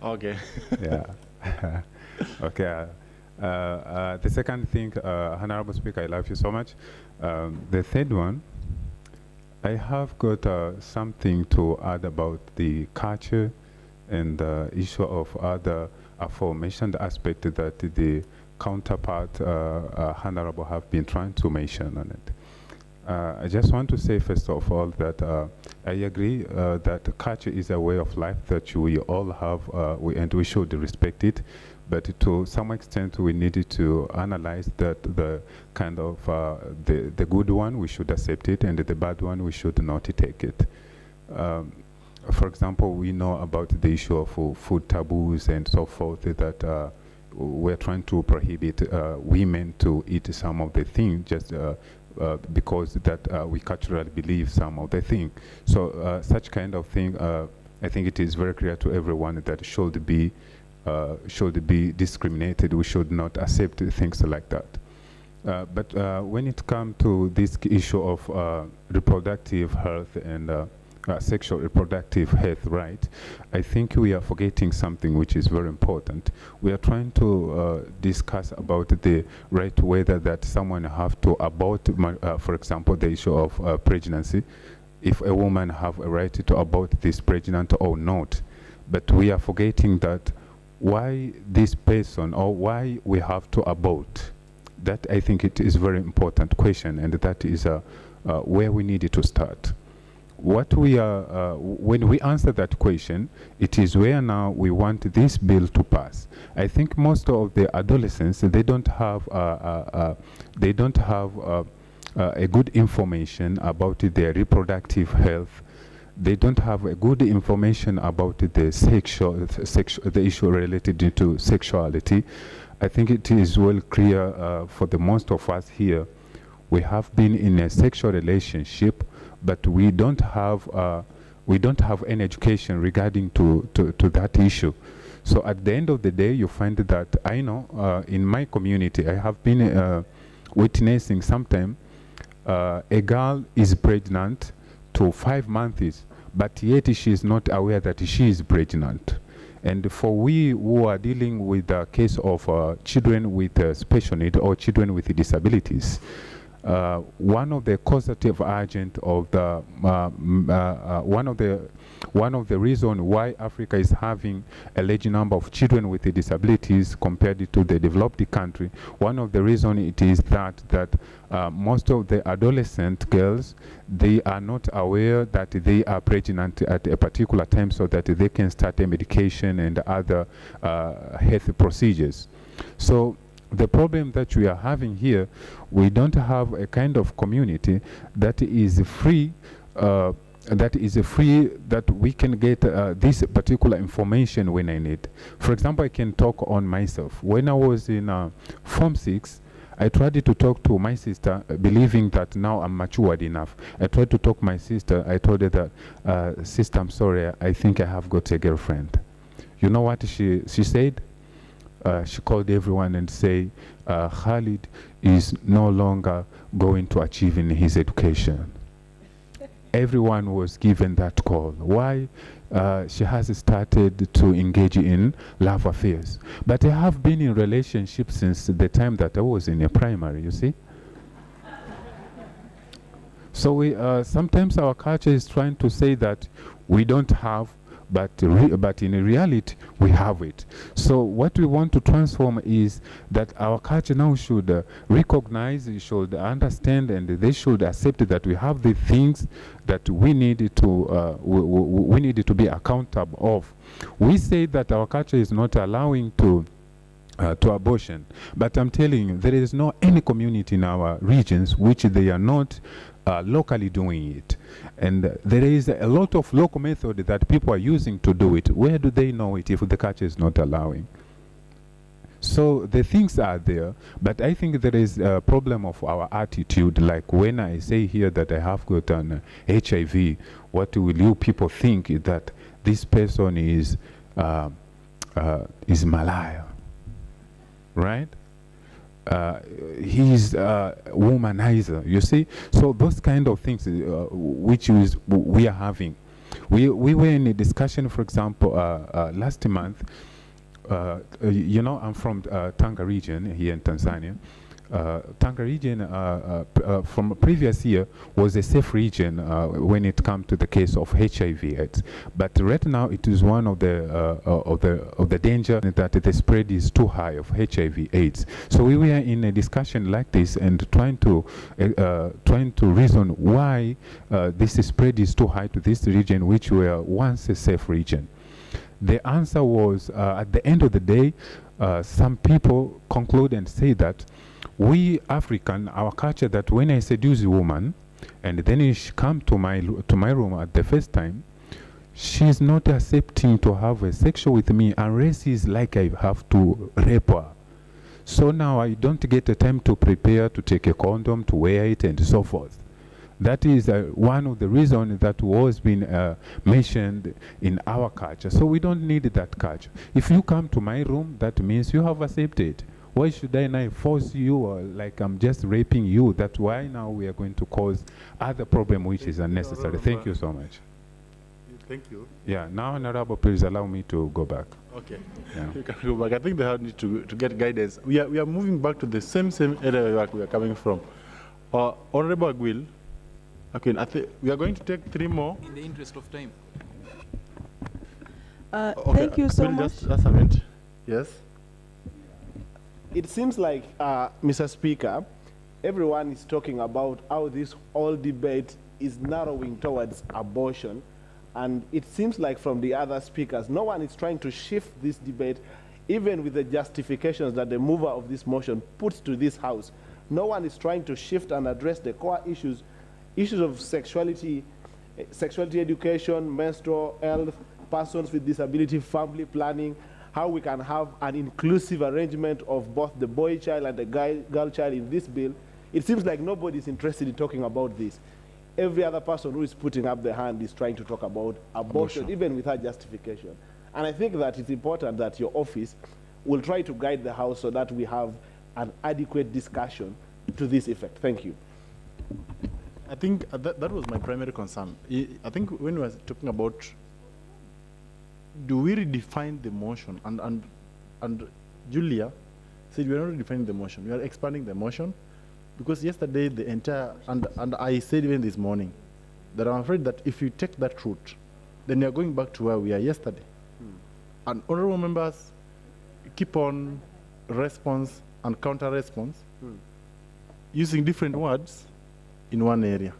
Okay. Yeah. Okay. The second thing, Honorable Speaker, I love you so much. The third one, I have got something to add about the culture and the issue of other aforementioned aspect that the counterpart Honorable have been trying to mention on it. I just want to say, first of all, that I agree that culture is a way of life that we all have, and we should respect it. But to some extent, we needed to analyze that the kind of the good one, we should accept it, and the bad one, we should not take it. For example, we know about the issue of food taboos and so forth, that we're trying to prohibit women to eat some of the things just because that we culturally believe some of the thing. So such kind of thing, I think it is very clear to everyone that should be should be discriminated. We should not accept things like that. But when it comes to this issue of reproductive health and sexual reproductive health right, I think we are forgetting something which is very important. We are trying to discuss about the right whether that someone have to abort, for example, the issue of pregnancy, if a woman have a right to abort this pregnant or not. But we are forgetting that why this person or why we have to abort. That I think it is a very important question, and that is where we need to start. What we are, when we answer that question, it is where now we want this bill to pass. I think most of the adolescents, they don't have a good information about their reproductive health. They don't have a good information about the the issue related to sexuality. I think it is well clear for the most of us here. We have been in a sexual relationship, but we don't have any education regarding to that issue. So at the end of the day, you find that I know in my community, I have been witnessing sometime a girl is pregnant to 5 months, but yet she is not aware that she is pregnant. And for we who are dealing with the case of children with special needs or children with disabilities, one of the causative agent of the one of the reasons why Africa is having a large number of children with disabilities compared to the developed country, one of the reasons it is that most of the adolescent girls, they are not aware that they are pregnant at a particular time, so that they can start a medication and other health procedures. So the problem that we are having here, we don't have a kind of community that is free, that we can get this particular information when I need. For example, I can talk on myself. When I was in Form 6, I tried to talk to my sister, believing that now I'm matured enough. I tried to talk to my sister. I told her that, sister, I'm sorry, I think I have got a girlfriend. You know what she said? She called everyone and say, Khalid is no longer going to achieve in his education. Everyone was given that call. Why? She has started to engage in love affairs. But I have been in relationships since the time that I was in a primary, you see? So we, sometimes our culture is trying to say that we don't have, but in reality, we have it. So what we want to transform is that our culture now should recognize, should understand, and they should accept that we have the things that we need to be accountable of. We say that our culture is not allowing to abortion, but I'm telling you, there is no any community in our regions which they are not locally doing it. And there is a lot of local method that people are using to do it. Where do they know it if the culture is not allowing? So the things are there, but I think there is a problem of our attitude. Like when I say here that I have got an HIV, what will you people think is that this person is Malaya, right? He's a womanizer, you see. So those kind of things which we are having. We were in a discussion, for example, last month. You know, I'm from Tanga region here in Tanzania. Tanga region from a previous year was a safe region when it comes to the case of HIV/AIDS. But right now it is one of the danger that the spread is too high of HIV/AIDS. So we were in a discussion like this and trying to reason why this spread is too high to this region, which were once a safe region. The answer was, at the end of the day, some people conclude and say that we African, our culture, that when I seduce a woman and then she come to my room at the first time, she's not accepting to have a sexual with me unless it's like I have to rape her. So now I don't get the time to prepare, to take a condom, to wear it, and so forth. That is one of the reasons that was been mentioned in our culture. So we don't need that culture. If you come to my room, that means you have accepted. Why should I now force you, or like I'm just raping you? That's why now we are going to cause other problem which is unnecessary. Thank you so much. Thank you. Yeah, now Honorable, please allow me to go back. Okay. Yeah. You can go back. I think they need to get guidance. We are moving back to the same area we are coming from. Honorable Aguil, okay, I think we are going to take 3 more. In the interest of time. Okay, Thank you so much. Just a minute. Yes. It seems like, Mr. Speaker, everyone is talking about how this whole debate is narrowing towards abortion. And it seems like from the other speakers, no one is trying to shift this debate, even with the justifications that the mover of this motion puts to this House. No one is trying to shift and address the core issues of sexuality education, menstrual health, persons with disability, family planning, how we can have an inclusive arrangement of both the boy child and the girl child in this bill. It seems like nobody is interested in talking about this. Every other person who is putting up their hand is trying to talk about abortion, even without justification. And I think that it's important that your office will try to guide the House so that we have an adequate discussion to this effect. Thank you. I think that was my primary concern. I think when we were talking about, do we redefine the motion? And Julia said we are not redefining the motion. We are expanding the motion. Because yesterday the entire, and I said even this morning, that I'm afraid that if you take that route, then you're going back to where we are yesterday. And honorable members keep on response and counter-response using different words in one area.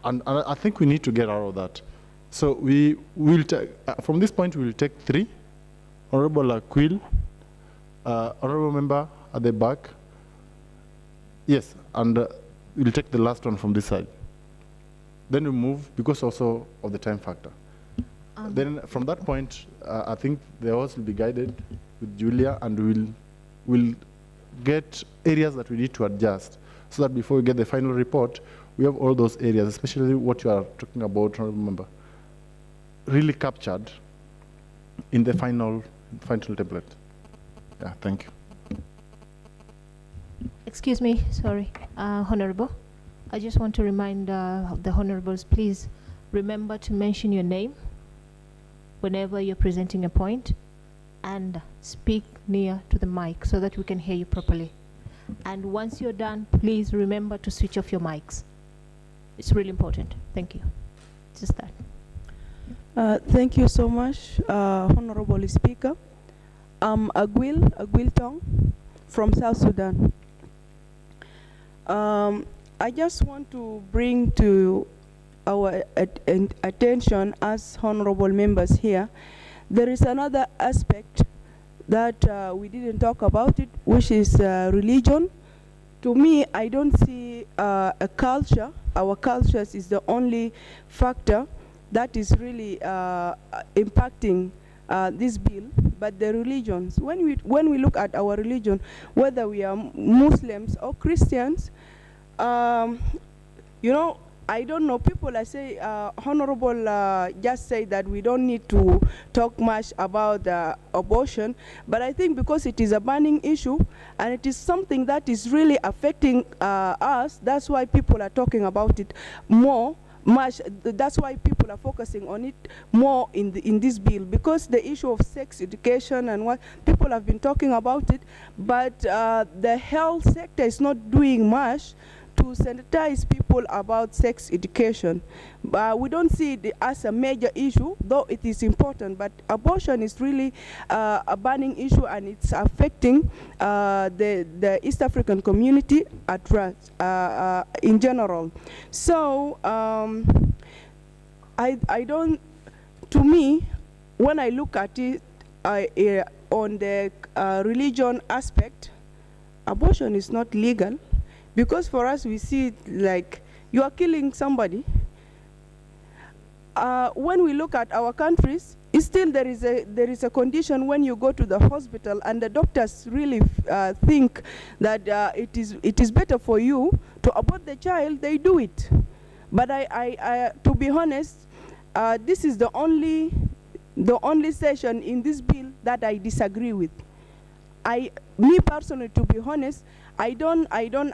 And I think we need to get out of that. So we will take, from this point we will take 3. Honorable Aquil, honorable member at the back. Yes, and we'll take the last one from this side. Then we move, because also of the time factor. Then from that point, I think the House will be guided with Julia, and we'll get areas that we need to adjust, so that before we get the final report, we have all those areas, especially what you are talking about, honorable member, really captured in the final template. Yeah, thank you. Excuse me, sorry, Honorable. I just want to remind the Honorables, please remember to mention your name whenever you're presenting a point, and speak near to the mic so that we can hear you properly. And once you're done, please remember to switch off your mics. It's really important. Thank you. Just that. Thank you so much, Honorable Speaker. I'm Aguil Tong from South Sudan. I just want to bring to our attention as honorable members here, there is another aspect that we didn't talk about it, which is religion. To me, I don't see a culture. Our cultures is the only factor that is really impacting this bill, but the religions. When we look at our religion, whether we are Muslims or Christians, you know, I don't know, people I say, Honorable just say that we don't need to talk much about abortion, but I think because it is a burning issue and it is something that is really affecting us, that's why people are talking about it much. That's why people are focusing on it more in this bill, because the issue of sex education and what people have been talking about it, but the health sector is not doing much to sensitize people about sex education. We don't see it as a major issue, though it is important, but abortion is really a burning issue, and it's affecting the East African community at large, in general. So I don't, to me, when I look at it on the religion aspect, abortion is not legal. Because for us, we see it like you are killing somebody. When we look at our countries, still there is a condition when you go to the hospital and the doctors really think that it is better for you to abort the child, they do it. But to be honest, this is the only session in this bill that I disagree with. Me personally, to be honest, I don't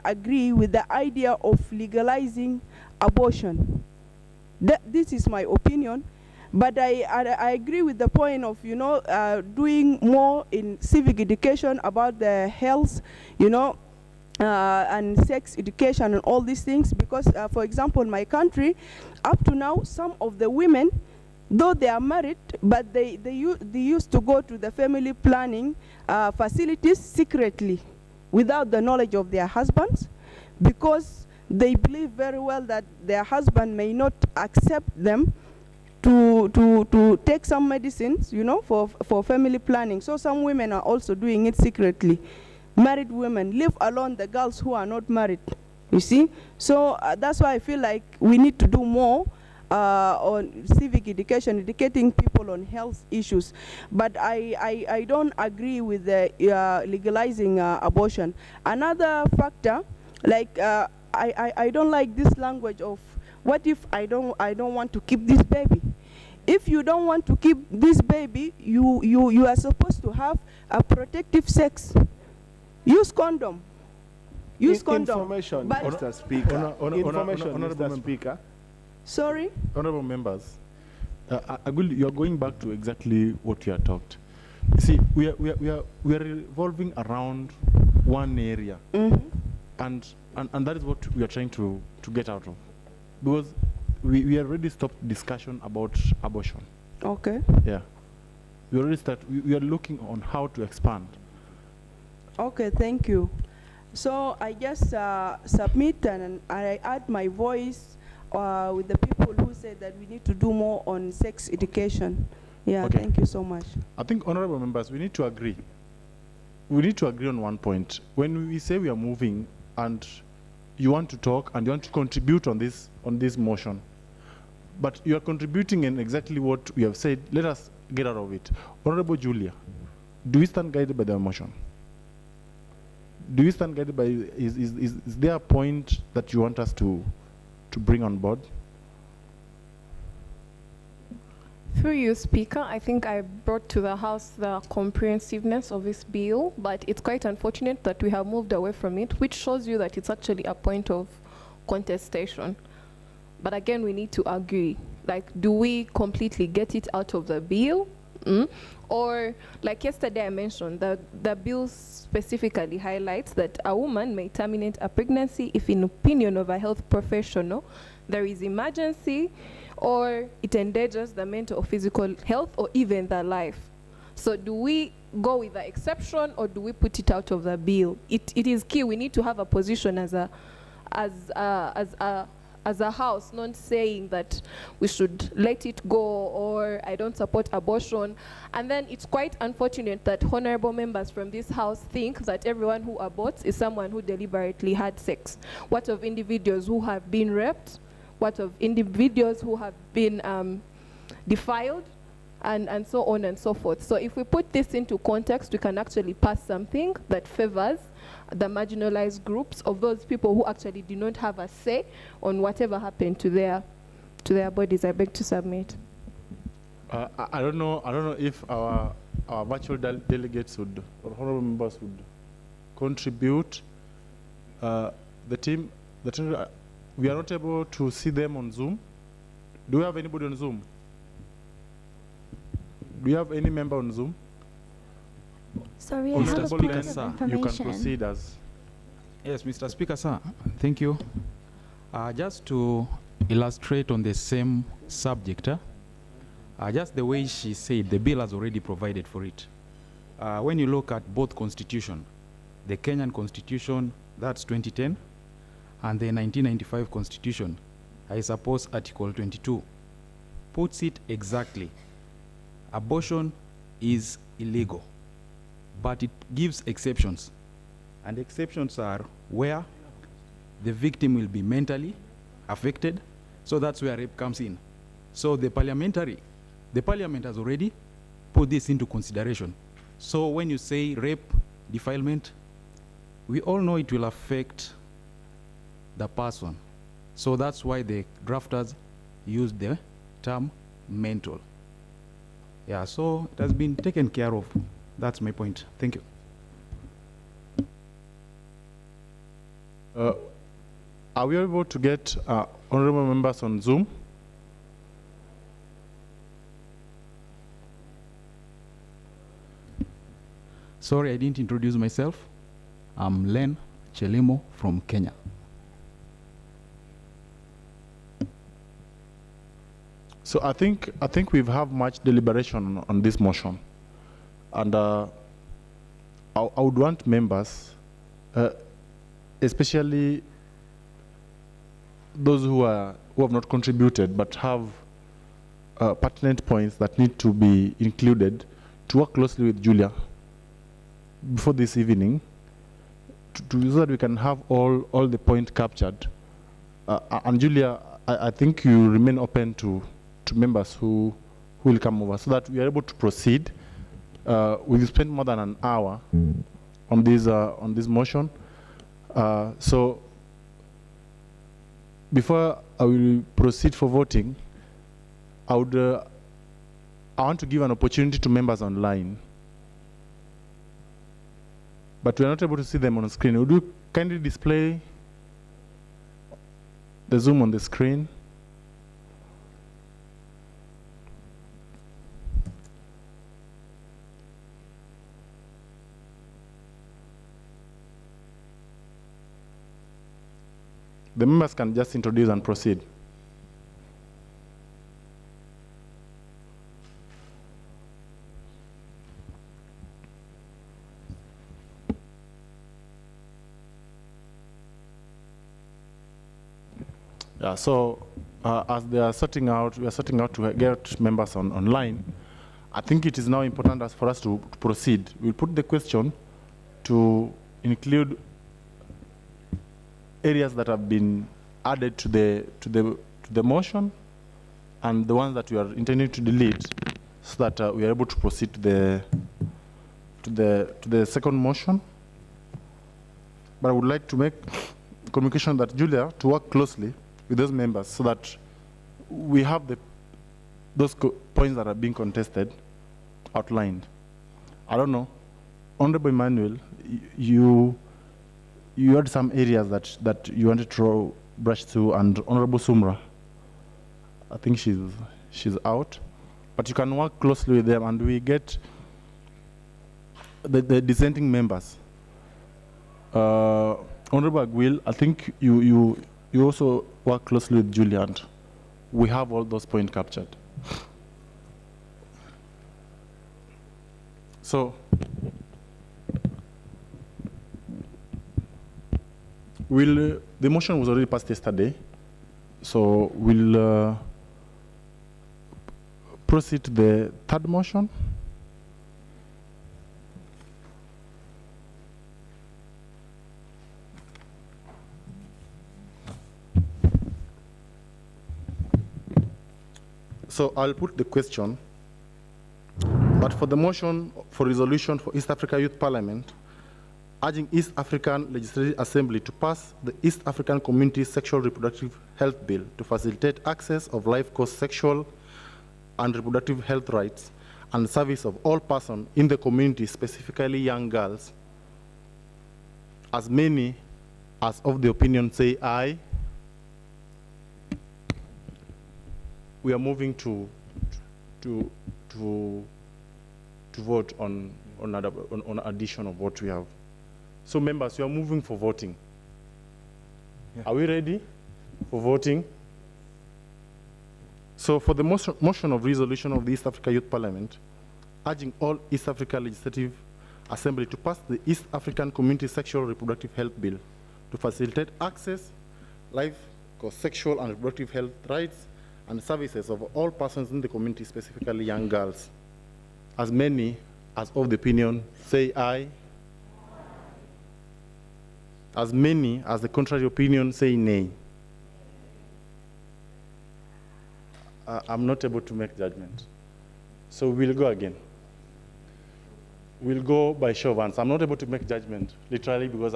agree with the idea of legalizing abortion. This is my opinion, but I agree with the point of, you know, doing more in civic education about the health, you know, and sex education and all these things, because for example, in my country, up to now, some of the women, though they are married, but they used to go to the family planning facilities secretly without the knowledge of their husbands, because they believe very well that their husband may not accept them to take some medicines, you know, for family planning. So some women are also doing it secretly. Married women, leave alone the girls who are not married, you see. So that's why I feel like we need to do more on civic education, educating people on health issues. But I don't agree with the legalizing abortion. Another factor, like I don't like this language of, what if I don't want to keep this baby? If you don't want to keep this baby, you are supposed to have a protective sex. Use condom. Use condom. Information, but Mr. Speaker. Information, Mr. Speaker. Sorry? Honorable members, you are going back to exactly what you have talked. You see, we are revolving around one area, and that is what we are trying to get out of, because we already stopped discussion about abortion. Okay. Yeah, we are looking on how to expand. Okay, thank you. So I just submit and I add my voice with the people who said that we need to do more on sex education. Yeah, Okay. Thank you so much. I think, honorable members, we need to agree. We need to agree on one point. When we say we are moving and you want to talk and you want to contribute on this motion, but you are contributing in exactly what we have said, let us get out of it. Honorable Julia, do we stand guided by the motion? Do you stand guided by, is there a point that you want us to bring on board? Through you, Speaker, I think I brought to the House the comprehensiveness of this bill, but it's quite unfortunate that we have moved away from it, which shows you that it's actually a point of contestation. But again, we need to agree. Like, do we completely get it out of the bill? Or, like yesterday I mentioned, the bill specifically highlights that a woman may terminate a pregnancy if, in opinion of a health professional, there is emergency or it endangers the mental or physical health or even the life. So do we go with the exception or do we put it out of the bill? It is key. We need to have a position as a house, not saying that we should let it go or I don't support abortion. And then it's quite unfortunate that honorable members from this house think that everyone who aborts is someone who deliberately had sex. What of individuals who have been raped? What of individuals who have been defiled? And so on and so forth. So if we put this into context, we can actually pass something that favors the marginalized groups of those people who actually do not have a say on whatever happened to their bodies. I beg to submit. I don't know if our virtual delegates would, or honorable members would contribute. The team, we are not able to see them on Zoom. Do we have anybody on Zoom? Do you have any member on Zoom? Sorry, I have a bit of information. You can proceed as. Yes, Mr. Speaker, sir. Thank you. Just to illustrate on the same subject, just the way she said, the bill has already provided for it. When you look at both constitutions, the Kenyan Constitution, that's 2010, and the 1995 Constitution, I suppose Article 22, puts it exactly. Abortion is illegal, but it gives exceptions. And exceptions are where the victim will be mentally affected, so that's where rape comes in. So the parliament has already put this into consideration. So when you say rape, defilement, we all know it will affect the person. So that's why the drafters used the term mental. Yeah, so it has been taken care of. That's my point. Thank you. Are we able to get honorable members on Zoom? Sorry, I didn't introduce myself. I'm Len Chelimo from Kenya. So I think we've had much deliberation on this motion, and I would want members, especially those who have not contributed but have pertinent points that need to be included, to work closely with Julia before this evening, so that we can have all the points captured. And Julia, I think you remain open to members who will come over, so that we are able to proceed. We've spent more than an hour on this motion. So before I will proceed for voting, I want to give an opportunity to members online, but we are not able to see them on the screen. Would you kindly display the Zoom on the screen? The members can just introduce and proceed. Yeah, so as they are sorting out, we are sorting out to get members online. I think it is now important for us to proceed. We'll put the question to include areas that have been added to the motion, and the ones that we are intending to delete, so that we are able to proceed to the second motion. But I would like to make communication that Julia to work closely with those members, so that we have those points that are being contested outlined. I don't know, Honorable Emmanuel, you had some areas that you wanted to brush through, and Honorable Sumra, I think she's out, but you can work closely with them, and we get the dissenting members. Honorable Aguil, I think you also work closely with Julia, and we have all those points captured. So the motion was already passed yesterday, so we'll proceed to the third motion. So I'll put the question, but for the motion for resolution for East Africa Youth Parliament, urging East African Legislative Assembly to pass the East African Community Sexual Reproductive Health Bill to facilitate access of life-course sexual and reproductive health rights and service of all persons in the community, specifically young girls. As many as of the opinion say aye. We are moving to vote on addition of what we have. So members, you are moving for voting. Yeah. Are we ready for voting? So for the motion of resolution of the East Africa Youth Parliament, urging all East Africa Legislative Assembly to pass the East African Community Sexual Reproductive Health Bill to facilitate access, life, sexual and reproductive health rights and services of all persons in the community, specifically young girls. As many as of the opinion say aye. As many as the contrary opinion say nay. I'm not able to make judgment. So we'll go again. We'll go by show of hands. I'm not able to make judgment, literally, because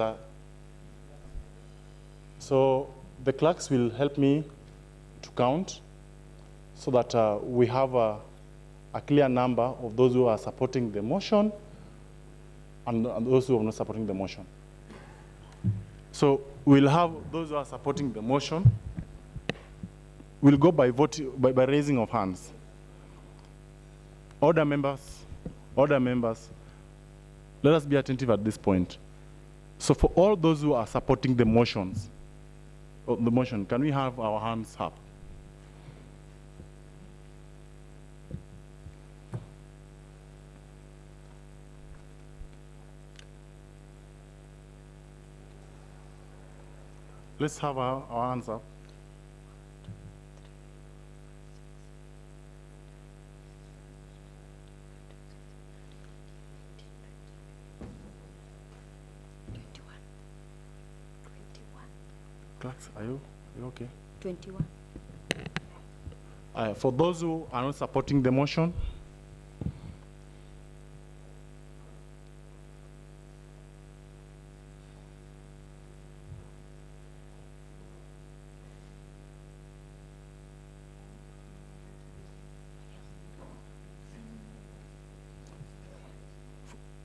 So the clerks will help me to count so that we have a clear number of those who are supporting the motion and those who are not supporting the motion. So we'll have those who are supporting the motion. We'll go by by raising of hands. Order members, let us be attentive at this point. So for all those who are supporting the motions, can we have our hands up? Let's have our hands up. Clerks, are you okay? 21. For those who are not supporting the motion,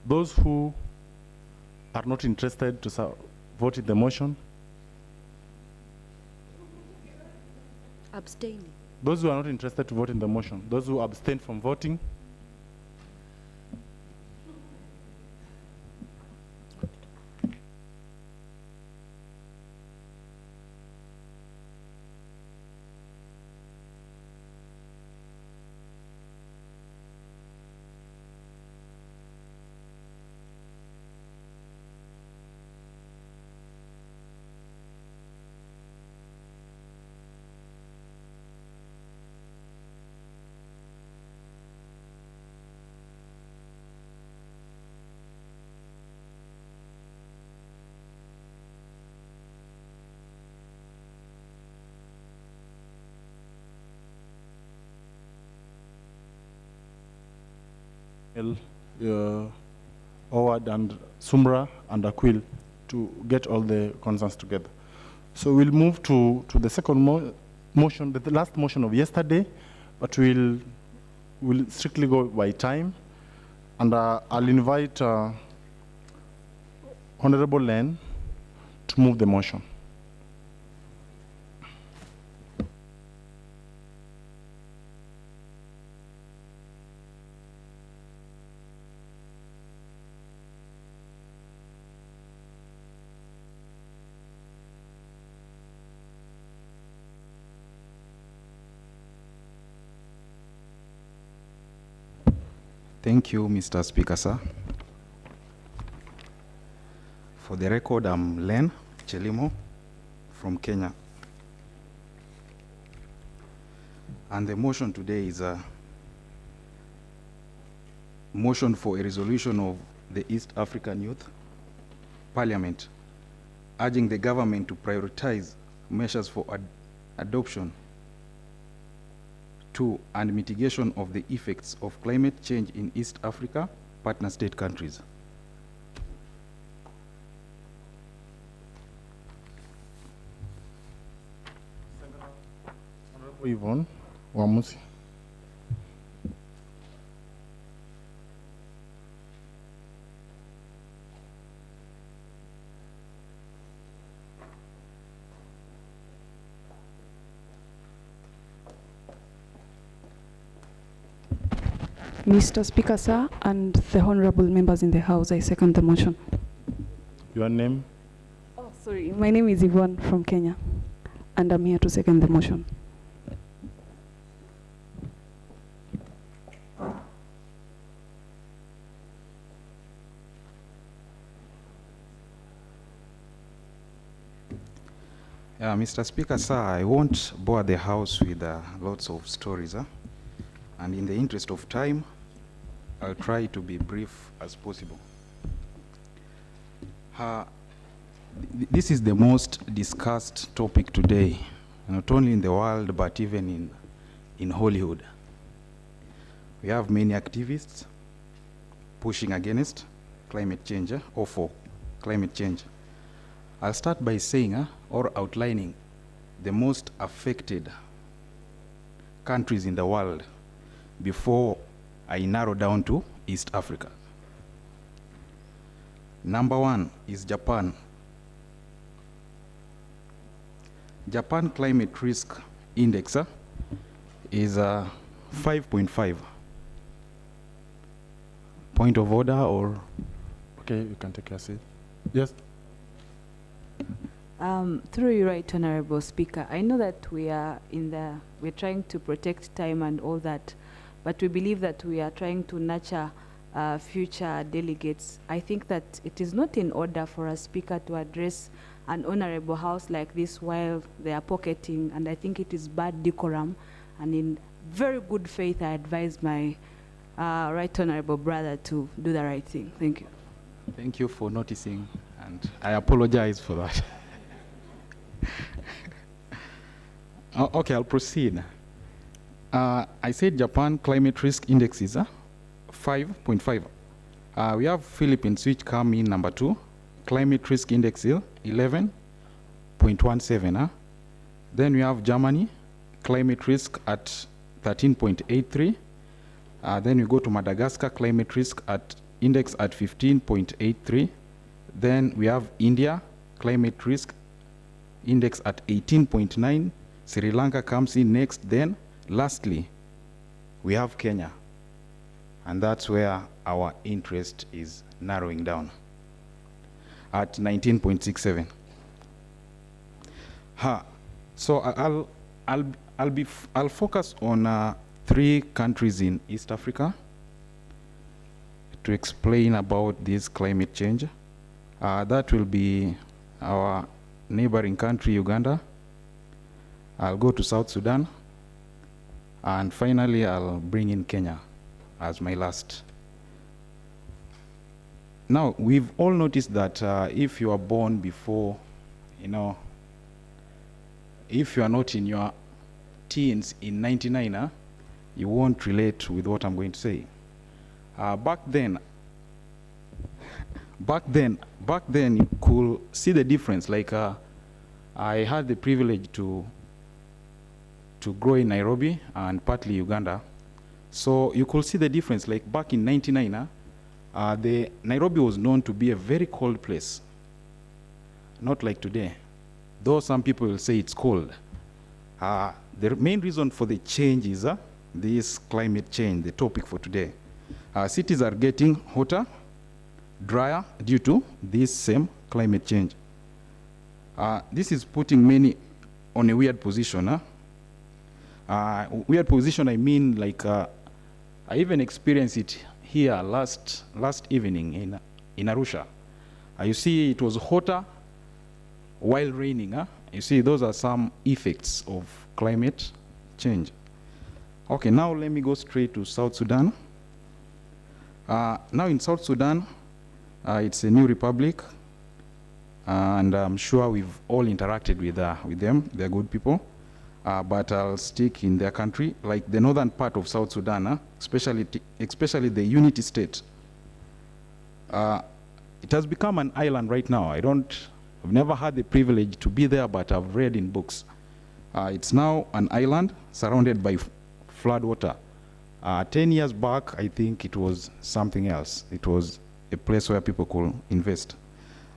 those who are not interested to vote in the motion, Abstaining. those who are not interested to vote in the motion, those who abstain from voting, Howard and Sumra and Aquil to get all the concerns together. So we'll move to the second motion, the last motion of yesterday, but we'll strictly go by time. And I'll invite Honorable Len to move the motion. Thank you, Mr. Speaker, sir. For the record, I'm Len Chelimo from Kenya. And the motion today is a motion for a resolution of the East African Youth Parliament urging the government to prioritize measures for adoption to and mitigation of the effects of climate change in East Africa partner state countries. Yvonne Wamusi. Mr. Speaker, sir, and the honorable members in the House, I second the motion. Your name? Oh, sorry. My name is Yvonne from Kenya, and I'm here to second the motion. Mr. Speaker, sir, I won't bore the House with lots of stories. And in the interest of time, I'll try to be brief as possible. This is the most discussed topic today, not only in the world, but even in Hollywood. We have many activists pushing against climate change or for climate change. I'll start by saying or outlining the most affected countries in the world before I narrow down to East Africa. Number 1 is Japan. Japan Climate Risk Index is 5.5. Point of order or? Okay, you can take your seat. Yes. Through you, Right Honorable Speaker, I know that we're trying to protect time and all that, but we believe that we are trying to nurture future delegates. I think that it is not in order for a speaker to address an honorable house like this while they are pocketing, and I think it is bad decorum, and in very good faith I advise my Right Honorable brother to do the right thing. Thank you. Thank you for noticing, and I apologize for that. Okay, I'll proceed. I said Japan Climate Risk Index is 5.5. We have Philippines, which come in number 2. Climate Risk Index is 11.17. Then we have Germany, climate risk at 13.83. Then we go to Madagascar, climate risk at index at 15.83. Then we have India, climate risk index at 18.9. Sri Lanka comes in next. Then lastly, we have Kenya. And that's where our interest is narrowing down at 19.67. So I'll focus on 3 countries in East Africa to explain about this climate change. That will be our neighboring country, Uganda. I'll go to South Sudan. And finally, I'll bring in Kenya as my last. Now, we've all noticed that if you are born before, if you are not in your teens in 99, you won't relate with what I'm going to say. Back then, you could see the difference. Like, I had the privilege to grow in Nairobi and partly Uganda. So you could see the difference. Like back in 99, the Nairobi was known to be a very cold place. Not like today. Though some people will say it's cold. The main reason for the change is this climate change, the topic for today. Cities are getting hotter, drier due to this same climate change. This is putting many on a weird position. Weird position, I mean, like I even experienced it here last evening in Arusha. You see, it was hotter while raining. You see, those are some effects of climate change. Okay, now let me go straight to South Sudan. Now in South Sudan, it's a new republic, and I'm sure we've all interacted with them. They're good people. But I'll stick in their country, like the northern part of South Sudan, especially the Unity State. It has become an island right now. I've never had the privilege to be there, but I've read in books. It's now an island surrounded by flood water. 10 years back, I think it was something else. It was a place where people could invest.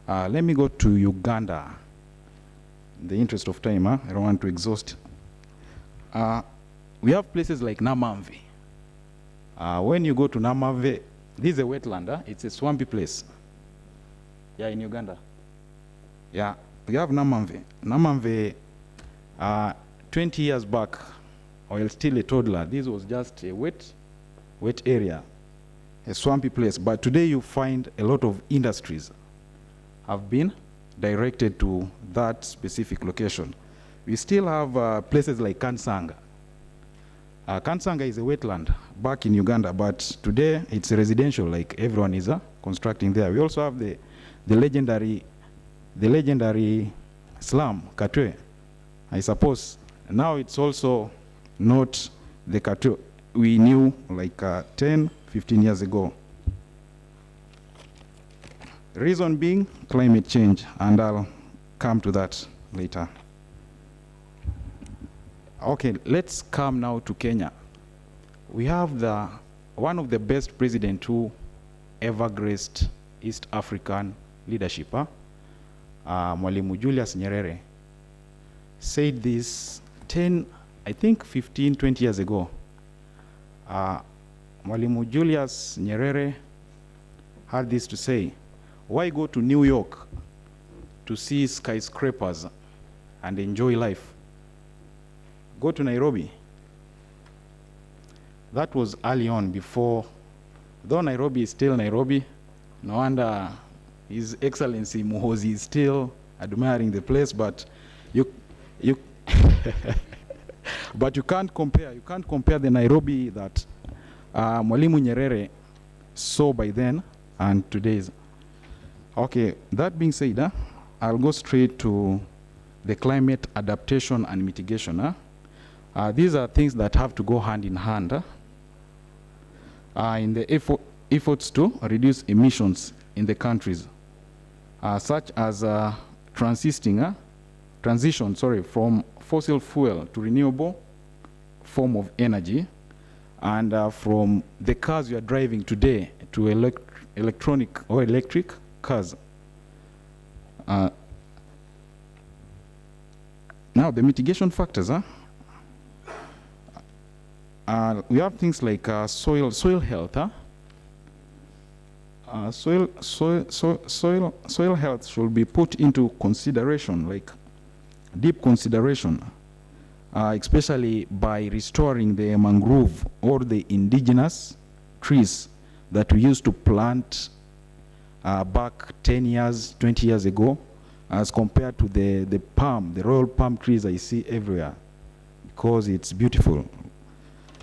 Let me go to Uganda. In the interest of time, I don't want to exhaust. We have places like Namamve. When you go to Namamve, this is a wetland. It's a swampy place. Yeah, in Uganda. Yeah, we have Namamve. Namamve, 20 years back, while still a toddler, this was just a wet area, a swampy place. But today you find a lot of industries have been directed to that specific location. We still have places like Kansanga. Kansanga is a wetland back in Uganda, but today it's a residential, like everyone is constructing there. We also have the legendary slum, Katwe. I suppose now it's also not the Katwe we knew like 10, 15 years ago. Reason being climate change, and I'll come to that later. Okay, let's come now to Kenya. We have one of the best presidents who ever graced East African leadership, Mwalimu Julius Nyerere, said this 15, 20 years ago. Mwalimu Julius Nyerere had this to say: why go to New York to see skyscrapers and enjoy life? Go to Nairobi. That was early on, before, though Nairobi is still Nairobi, no wonder His Excellency Muhoozi is still admiring the place, but you but you can't compare the Nairobi that Mwalimu Nyerere saw by then and today's. Okay, that being said, I'll go straight to the climate adaptation and mitigation. These are things that have to go hand in hand in the efforts to reduce emissions in the countries, such as transition from fossil fuel to renewable form of energy, and from the cars you are driving today to electronic or electric cars. Now, the mitigation factors, we have things like soil health. Soil health should be put into consideration, like deep consideration, especially by restoring the mangrove or the indigenous trees that we used to plant back 10 years, 20 years ago, as compared to the royal palm trees I see everywhere, because it's beautiful.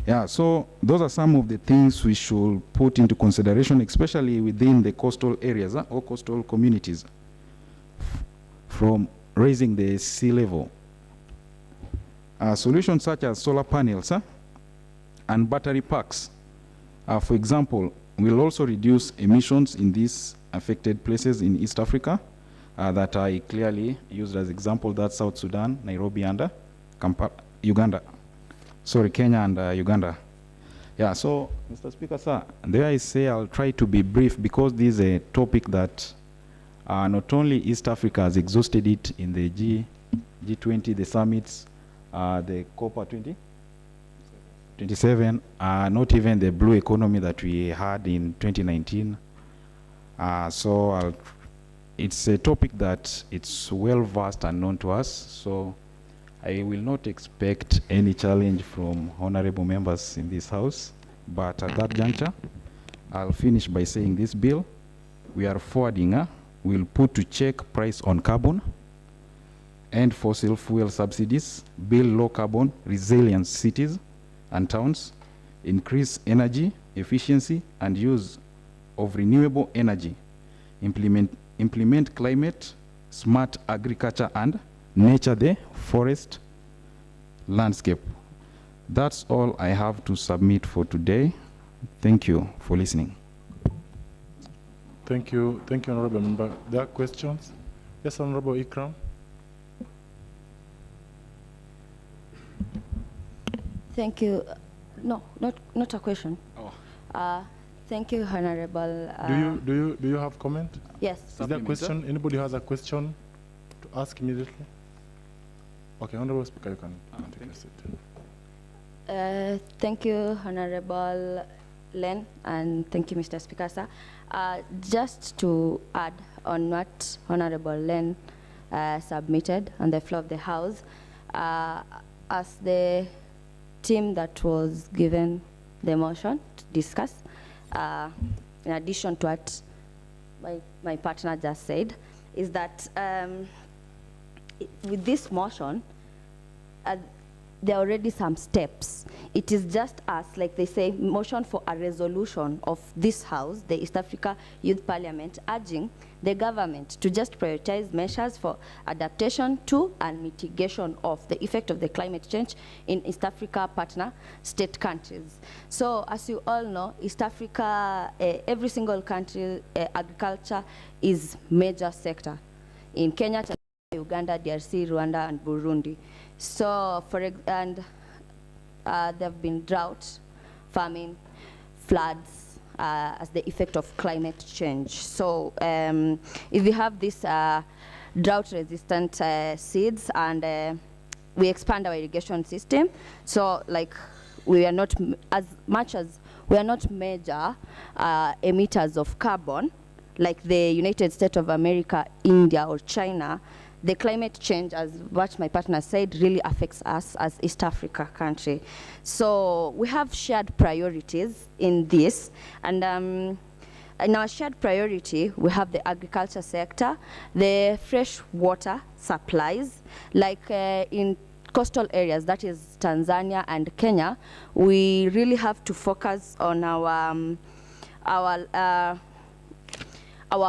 Yeah, so those are some of the things we should put into consideration, especially within the coastal areas or coastal communities, from raising the sea level. Solutions such as solar panels and battery packs, for example, will also reduce emissions in these affected places in East Africa that I clearly used as example. That's South Sudan, Nairobi, and Uganda. Sorry, Kenya and Uganda. Yeah, so, Mr. Speaker, sir, there I say I'll try to be brief, because this is a topic that not only East Africa has exhausted it in the G20, the summits, the COP 27, not even the blue economy that we had in 2019. So it's a topic that it's well versed and known to us. So I will not expect any challenge from honorable members in this house. But at that juncture, I'll finish by saying this bill we are forwarding will put to check price on carbon, end fossil fuel subsidies, build low carbon resilient cities and towns, increase energy efficiency and use of renewable energy, implement climate smart agriculture, and nurture the forest landscape. That's all I have to submit for today. Thank you for listening. Thank you, Honorable Member. There are questions? Yes, Honorable Ikram. Thank you. No, not a question. Oh. Thank you, Honorable. Do you have comment? Yes. Is there a question? Anybody has a question to ask immediately? Okay, Honorable Speaker, you can take a seat. Thank you, Honorable Len, and thank you, Mr. Speaker, sir. Just to add on what Honorable Len submitted on the floor of the House, as the team that was given the motion to discuss, in addition to what my partner just said, is that with this motion, there are already some steps. It is just as, like they say, motion for a resolution of this House, the East Africa Youth Parliament, urging the government to just prioritize measures for adaptation to and mitigation of the effect of the climate change in East Africa partner state countries. So, as you all know, East Africa, every single country, agriculture is major sector. In Kenya, Uganda, DRC, Rwanda, and Burundi. So, there have been drought, famine, floods as the effect of climate change. So, if we have this drought-resistant seeds and we expand our irrigation system, so like we are not, as much as we are not major emitters of carbon, like the United States of America, India, or China, the climate change, as what my partner said, really affects us as East Africa country. So we have shared priorities in this, and in our shared priority, we have the agriculture sector, the fresh water supplies, like in coastal areas, that is Tanzania and Kenya, we really have to focus on our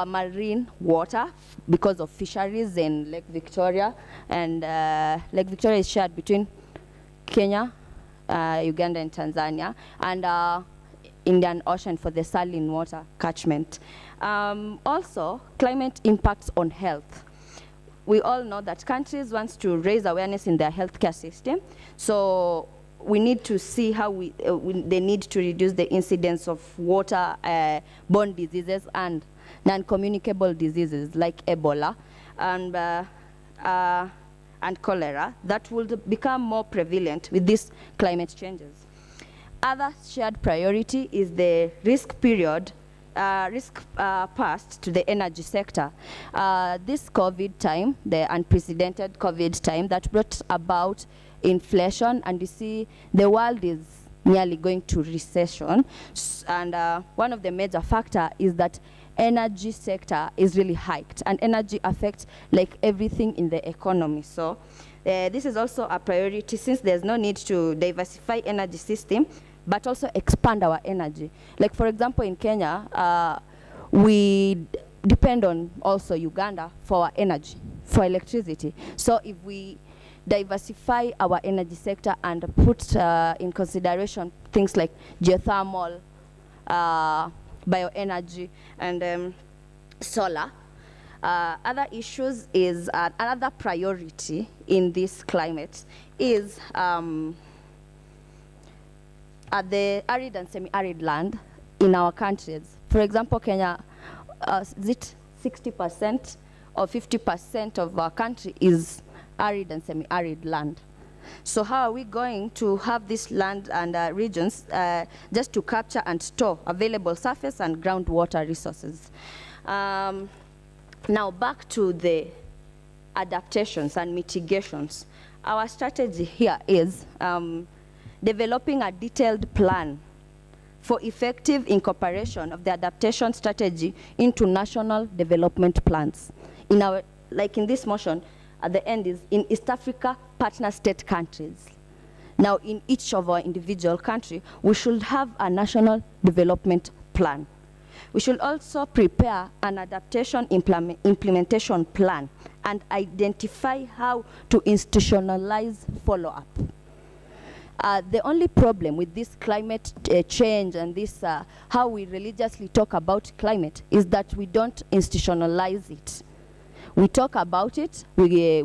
marine water because of fisheries in Lake Victoria, and Lake Victoria is shared between Kenya, Uganda, and Tanzania, and Indian Ocean for the saline water catchment. Also, climate impacts on health. We all know that countries want to raise awareness in their healthcare system, so we need to see how they need to reduce the incidence of water-borne diseases and non-communicable diseases like Ebola and cholera that will become more prevalent with these climate changes. Other shared priority is the risk passed to the energy sector. This COVID time, the unprecedented COVID time that brought about inflation, and you see the world is nearly going to recession, and one of the major factor is that energy sector is really hiked, and energy affects like everything in the economy. So this is also a priority, since there's no need to diversify energy system, but also expand our energy. Like for example, in Kenya, we depend on also Uganda for our energy, for electricity. So if we diversify our energy sector and put in consideration things like geothermal, bioenergy, and solar. Other issues is another priority in this climate is the arid and semi-arid land in our countries. For example, Kenya, is it 60% or 50% of our country is arid and semi-arid land. So how are we going to have this land and regions just to capture and store available surface and groundwater resources? Now back to the adaptations and mitigations. Our strategy here is developing a detailed plan for effective incorporation of the adaptation strategy into national development plans. In our, like in this motion, at the end is in East Africa partner state countries. Now in each of our individual country, we should have a national development plan. We should also prepare an adaptation implementation plan and identify how to institutionalize follow-up. The only problem with this climate change and this how we religiously talk about climate is that we don't institutionalize it. We talk about it, we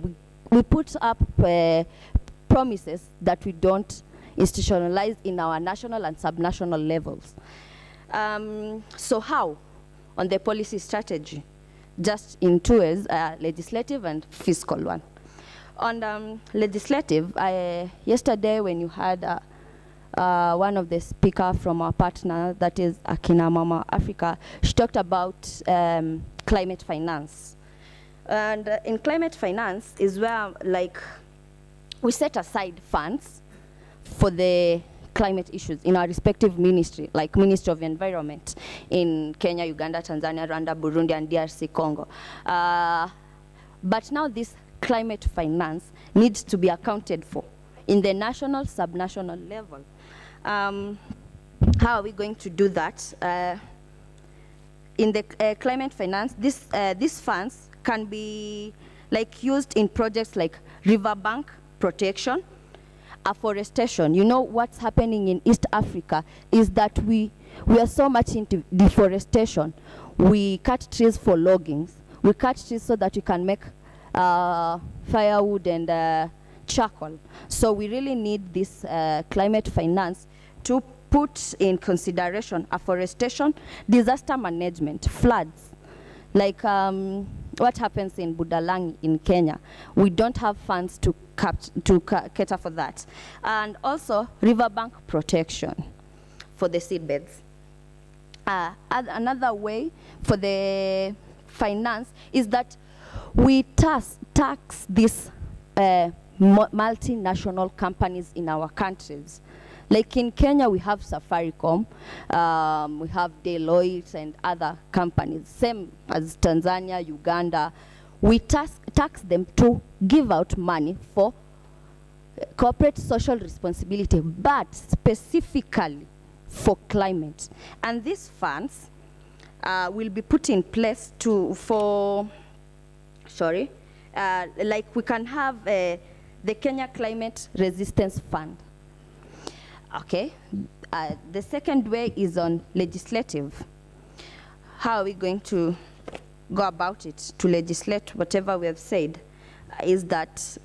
put up promises that we don't institutionalize in our national and subnational levels. So how? On the policy strategy, just in two ways, legislative and fiscal one. On legislative, yesterday when you had one of the speaker from our partner, that is Akina Mama Africa, she talked about climate finance. And in climate finance is where like we set aside funds for the climate issues in our respective ministry, like Ministry of Environment in Kenya, Uganda, Tanzania, Rwanda, Burundi, and DRC Congo. But now this climate finance needs to be accounted for in the national, subnational level. How are we going to do that? In the climate finance, these funds can be like used in projects like riverbank protection, afforestation. You know what's happening in East Africa is that we are so much into deforestation. We cut trees for loggings. We cut trees so that we can make firewood and charcoal. So we really need this climate finance to put in consideration afforestation, disaster management, floods, like what happens in Budalangi in Kenya. We don't have funds to cater for that. And also riverbank protection for the seedbeds. Another way for the finance is that we tax these multinational companies in our countries. Like in Kenya, we have Safaricom, we have Deloitte and other companies, same as Tanzania, Uganda. We tax them to give out money for corporate social responsibility, but specifically for climate. And these funds will be put in place like we can have the Kenya Climate Resistance Fund. Okay, the second way is on legislative. How are we going to go about it to legislate whatever we have said? Is that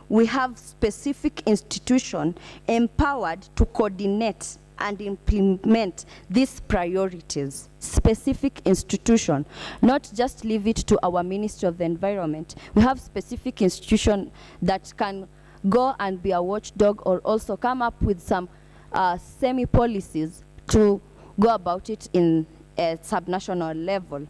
we have specific institution empowered to coordinate and implement these priorities. Specific institution, not just leave it to our Ministry of the Environment. We have specific institution that can go and be a watchdog or also come up with some semi-policies to go about it in a subnational level.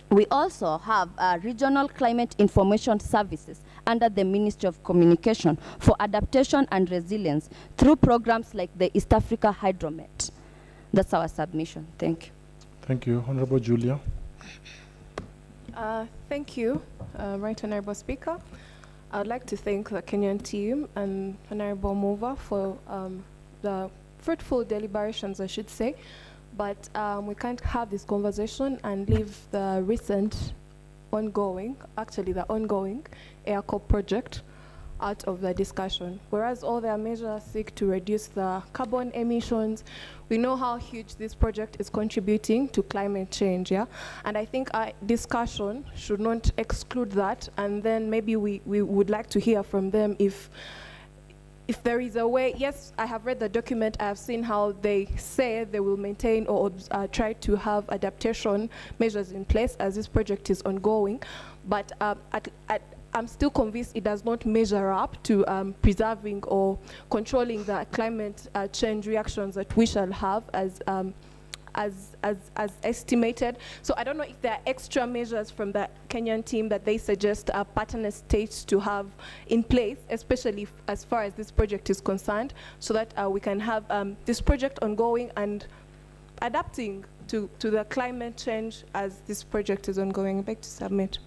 We also have regional climate information services under the Ministry of Communication for adaptation and resilience through programs like the East Africa Hydromet. That's our submission. Thank you. Thank you. Honorable Julia. Thank you, Right Honorable Speaker. I would like to thank the Kenyan team and Honorable Mova for the fruitful deliberations, I should say. But we can't have this conversation and leave the recent ongoing AirCop project out of the discussion. Whereas all their measures seek to reduce the carbon emissions, we know how huge this project is contributing to climate change, yeah? And I think our discussion should not exclude that, and then maybe we would like to hear from them if there is a way. Yes, I have read the document, I have seen how they say they will maintain or try to have adaptation measures in place as this project is ongoing, but I'm still convinced it does not measure up to preserving or controlling the climate change reactions that we shall have as estimated. So I don't know if there are extra measures from the Kenyan team that they suggest partner states to have in place, especially as far as this project is concerned, so that we can have this project ongoing and adapting to the climate change as this project is ongoing. I beg to submit.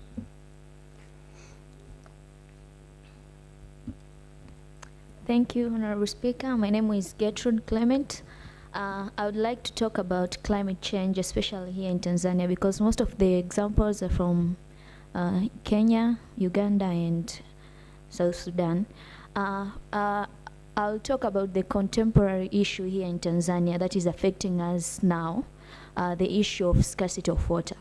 Thank you, Honorable Speaker. My name is Gertrude Clement. I would like to talk about climate change, especially here in Tanzania, because most of the examples are from Kenya, Uganda, and South Sudan. I'll talk about the contemporary issue here in Tanzania that is affecting us now, the issue of scarcity of water,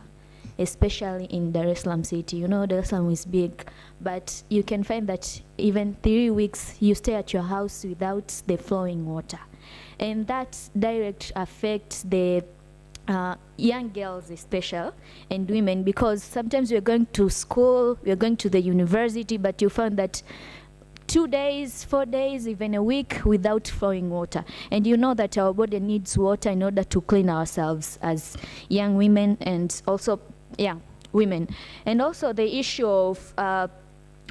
especially in Dar es Salaam city. You know, Dar es Salaam is big, but you can find that even 3 weeks you stay at your house without the flowing water. And that direct affects the young girls especially, and women, because sometimes we're going to school, we're going to the university, but you find that 2 days, 4 days, even a week without flowing water. And you know that our body needs water in order to clean ourselves as young women and also, women. And also the issue of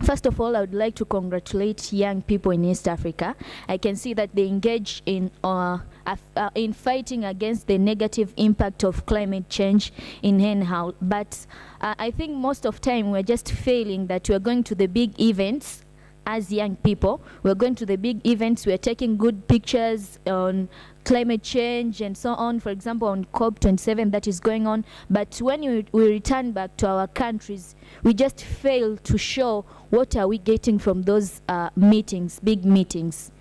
first of all, I would like to congratulate young people in East Africa. I can see that they engage in fighting against the negative impact of climate change in Henhau. But I think most of the time we're just failing that we're going to the big events as young people. We're going to the big events, we're taking good pictures on climate change and so on, for example, on COP27 that is going on. But when we return back to our countries, we just fail to show what are we getting from those meetings, big meetings.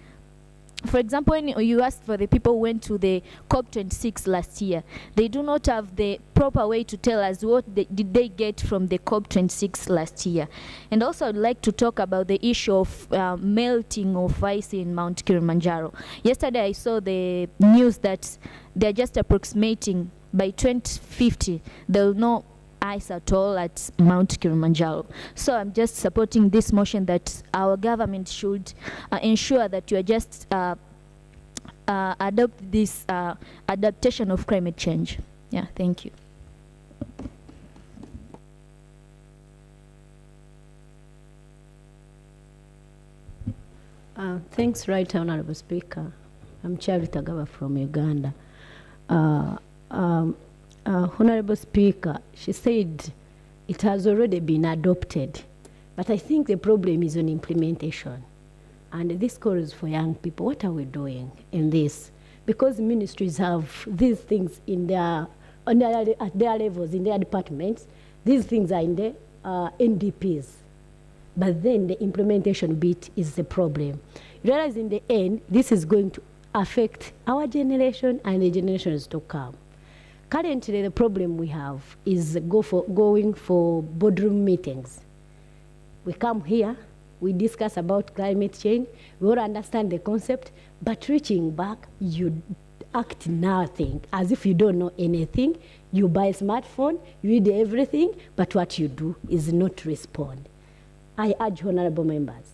for example, when you asked for the people who went to the COP26 last year, they do not have the proper way to tell us what did they get from the COP26 last year. And also I'd like to talk about the issue of melting of ice in Mount Kilimanjaro. Yesterday I saw the news that they're just approximating by 2050 there will no ice at all at Mount Kilimanjaro. So I'm just supporting this motion that our government should ensure that you are just adopt this adaptation of climate change. Yeah, thank you. Thanks, Right Honourable Speaker. I'm Charity Gaba from Uganda. Honourable Speaker, she said it has already been adopted, but I think the problem is on implementation. And this calls for young people. What are we doing in this? Because ministries have these things in their, at their levels, in their departments. These things are in the NDPs. But then the implementation bit is the problem. Whereas in the end, this is going to affect our generation and the generations to come. Currently, the problem we have is going for boardroom meetings. We come here, we discuss about climate change, we all understand the concept, but reaching back, you act nothing, as if you don't know anything. You buy a smartphone, you read everything, but what you do is not respond. I urge honourable members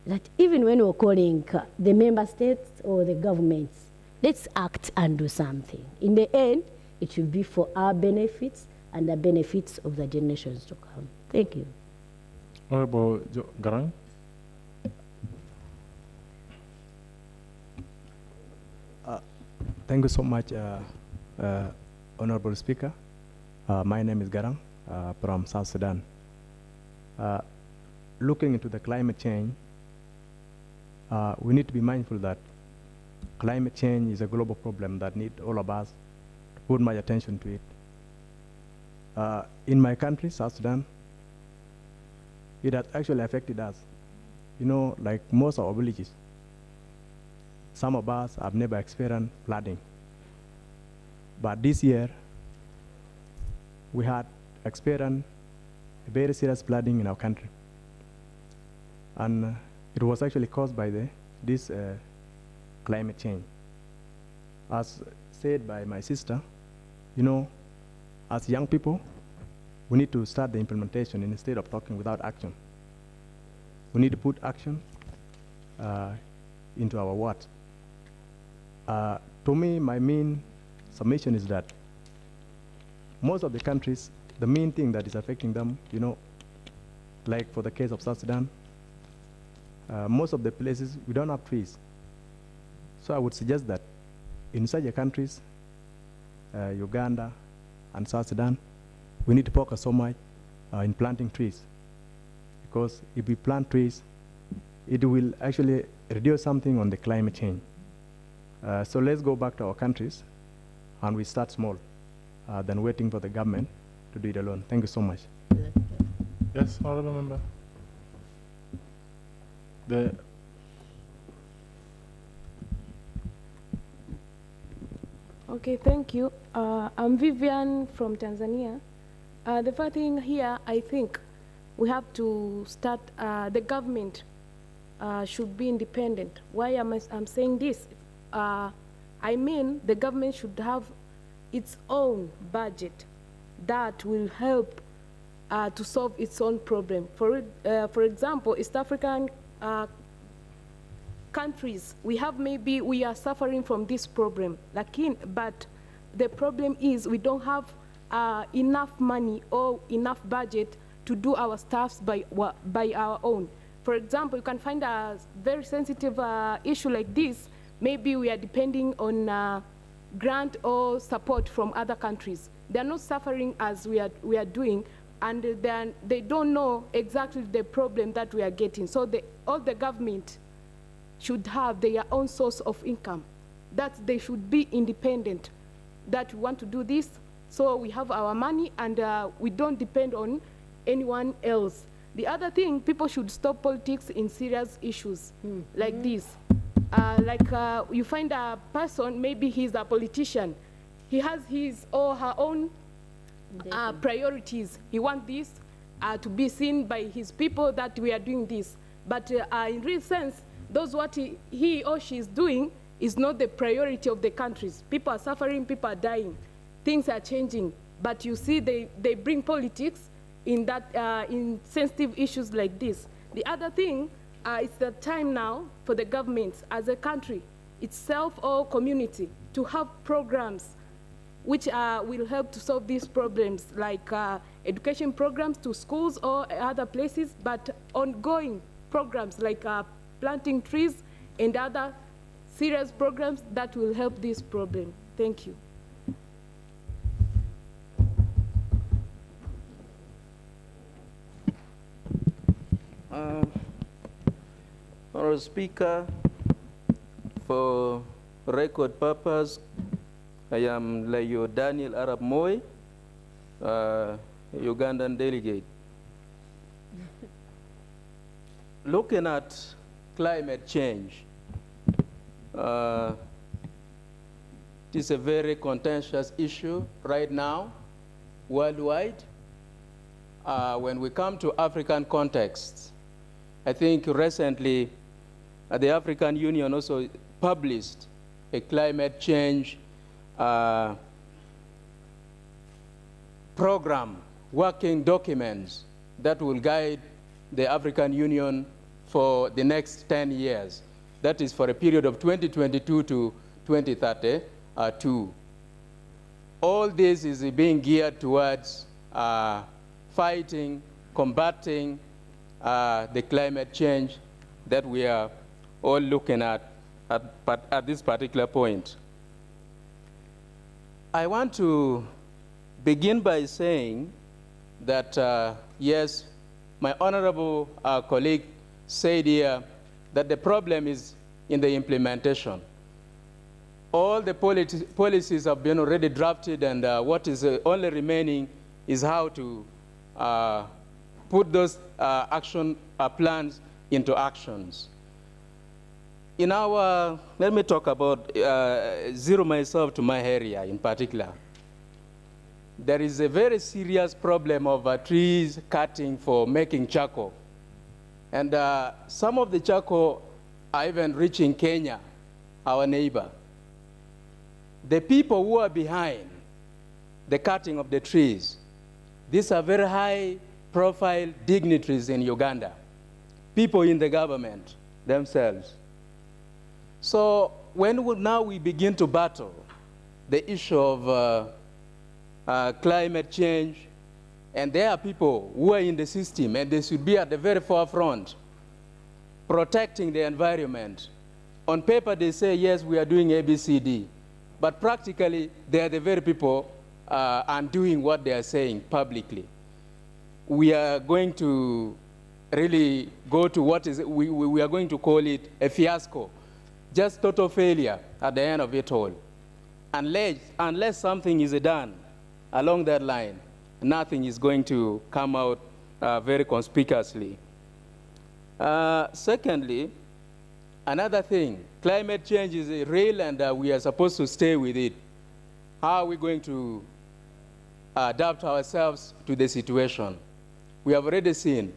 that even when we're calling the member states or the governments, let's act and do something. In the end, it will be for our benefits and the benefits of the generations to come. Thank you. Honourable Garang. Thank you so much, Honourable Speaker. My name is Garang from South Sudan. Looking into the climate change, we need to be mindful that climate change is a global problem that needs all of us to put much attention to it. In my country, South Sudan, it has actually affected us. You know, like most of our villages, some of us have never experienced flooding. But this year, we had experienced a very serious flooding in our country. And it was actually caused by this climate change. As said by my sister, you know, as young people, we need to start the implementation instead of talking without action. We need to put action into our words. To me, my main submission is that most of the countries, the main thing that is affecting them, you know, like for the case of South Sudan, most of the places we don't have trees. So I would suggest that in such a countries, Uganda and South Sudan, we need to focus so much in planting trees. Because if we plant trees, it will actually reduce something on the climate change. So let's go back to our countries and we start small than waiting for the government to do it alone. Thank you so much. Yes, honourable member. Okay, thank you. I'm Vivian from Tanzania. The first thing here, I think we have to start, the government should be independent. Why am I'm saying this? I mean, the government should have its own budget that will help to solve its own problem. For example, East African countries, we are suffering from this problem. But the problem is we don't have enough money or enough budget to do our stuffs by our own. For example, you can find a very sensitive issue like this. Maybe we are depending on grant or support from other countries. They're not suffering as we are doing, and then they don't know exactly the problem that we are getting. So all the government should have their own source of income, that they should be independent, that we want to do this, so we have our money and we don't depend on anyone else. The other thing, people should stop politics in serious issues like this. You find a person, maybe he's a politician. He has his or her own priorities. He wants this to be seen by his people that we are doing this. But in real sense, those what he or she is doing is not the priority of the countries. People are suffering, people are dying, things are changing. But you see, they bring politics in sensitive issues like this. The other thing, it's the time now for the governments as a country, itself or community, to have programs which will help to solve these problems, like education programs to schools or other places, but ongoing programs like planting trees and other serious programs that will help this problem. Thank you. Honourable Speaker, for record purpose, I am Layo Daniel Arab Moy, Ugandan delegate. Looking at climate change, it is a very contentious issue right now, worldwide. When we come to African contexts, I think recently the African Union also published a climate change program, working documents that will guide the African Union for the next 10 years. That is for a period of 2022 to 2032. All this is being geared towards fighting, combating the climate change that we are all looking at this particular point. I want to begin by saying that, yes, my honorable colleague said here that the problem is in the implementation. All the policies have been already drafted, and what is only remaining is how to put those action plans into actions. In our, let me talk about, zero myself to my area in particular. There is a very serious problem of trees cutting for making charcoal. And some of the charcoal are even reaching Kenya, our neighbor. The people who are behind the cutting of the trees, these are very high-profile dignitaries in Uganda, people in the government themselves. So when we begin to battle the issue of climate change, and there are people who are in the system, and they should be at the very forefront, protecting the environment. On paper, they say, yes, we are doing ABCD, but practically, they are the very people undoing what they are saying publicly. We are going to really go to what is, we are going to call it a fiasco, just total failure at the end of it all. Unless something is done along that line, nothing is going to come out very conspicuously. Secondly, another thing, climate change is real, and we are supposed to stay with it. How are we going to adapt ourselves to the situation? We have already seen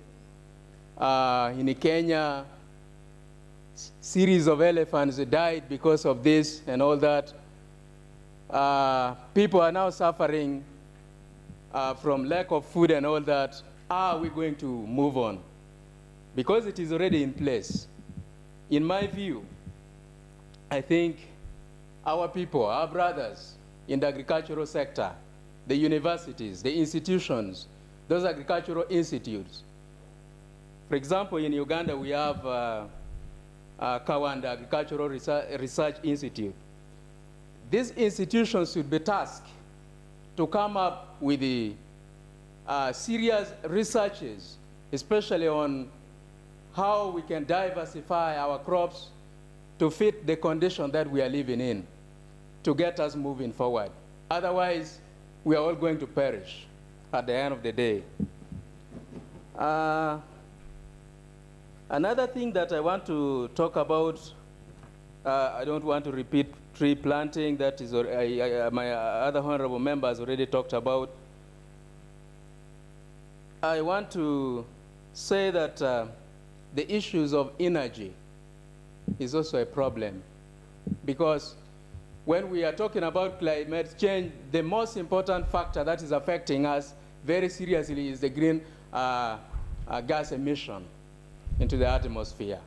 in Kenya, series of elephants died because of this and all that. People are now suffering from lack of food and all that. How are we going to move on? Because it is already in place. In my view, I think our people, our brothers in the agricultural sector, the universities, the institutions, those agricultural institutes. For example, in Uganda, we have Kawanda Agricultural Research Institute. These institutions should be tasked to come up with the serious researches, especially on how we can diversify our crops to fit the condition that we are living in, to get us moving forward. Otherwise, we are all going to perish at the end of the day. Another thing that I want to talk about I don't want to repeat tree planting. That is my other honorable members already talked about. I want to say that the issues of energy is also a problem, because when we are talking about climate change, the most important factor that is affecting us very seriously is the green gas emission into the atmosphere.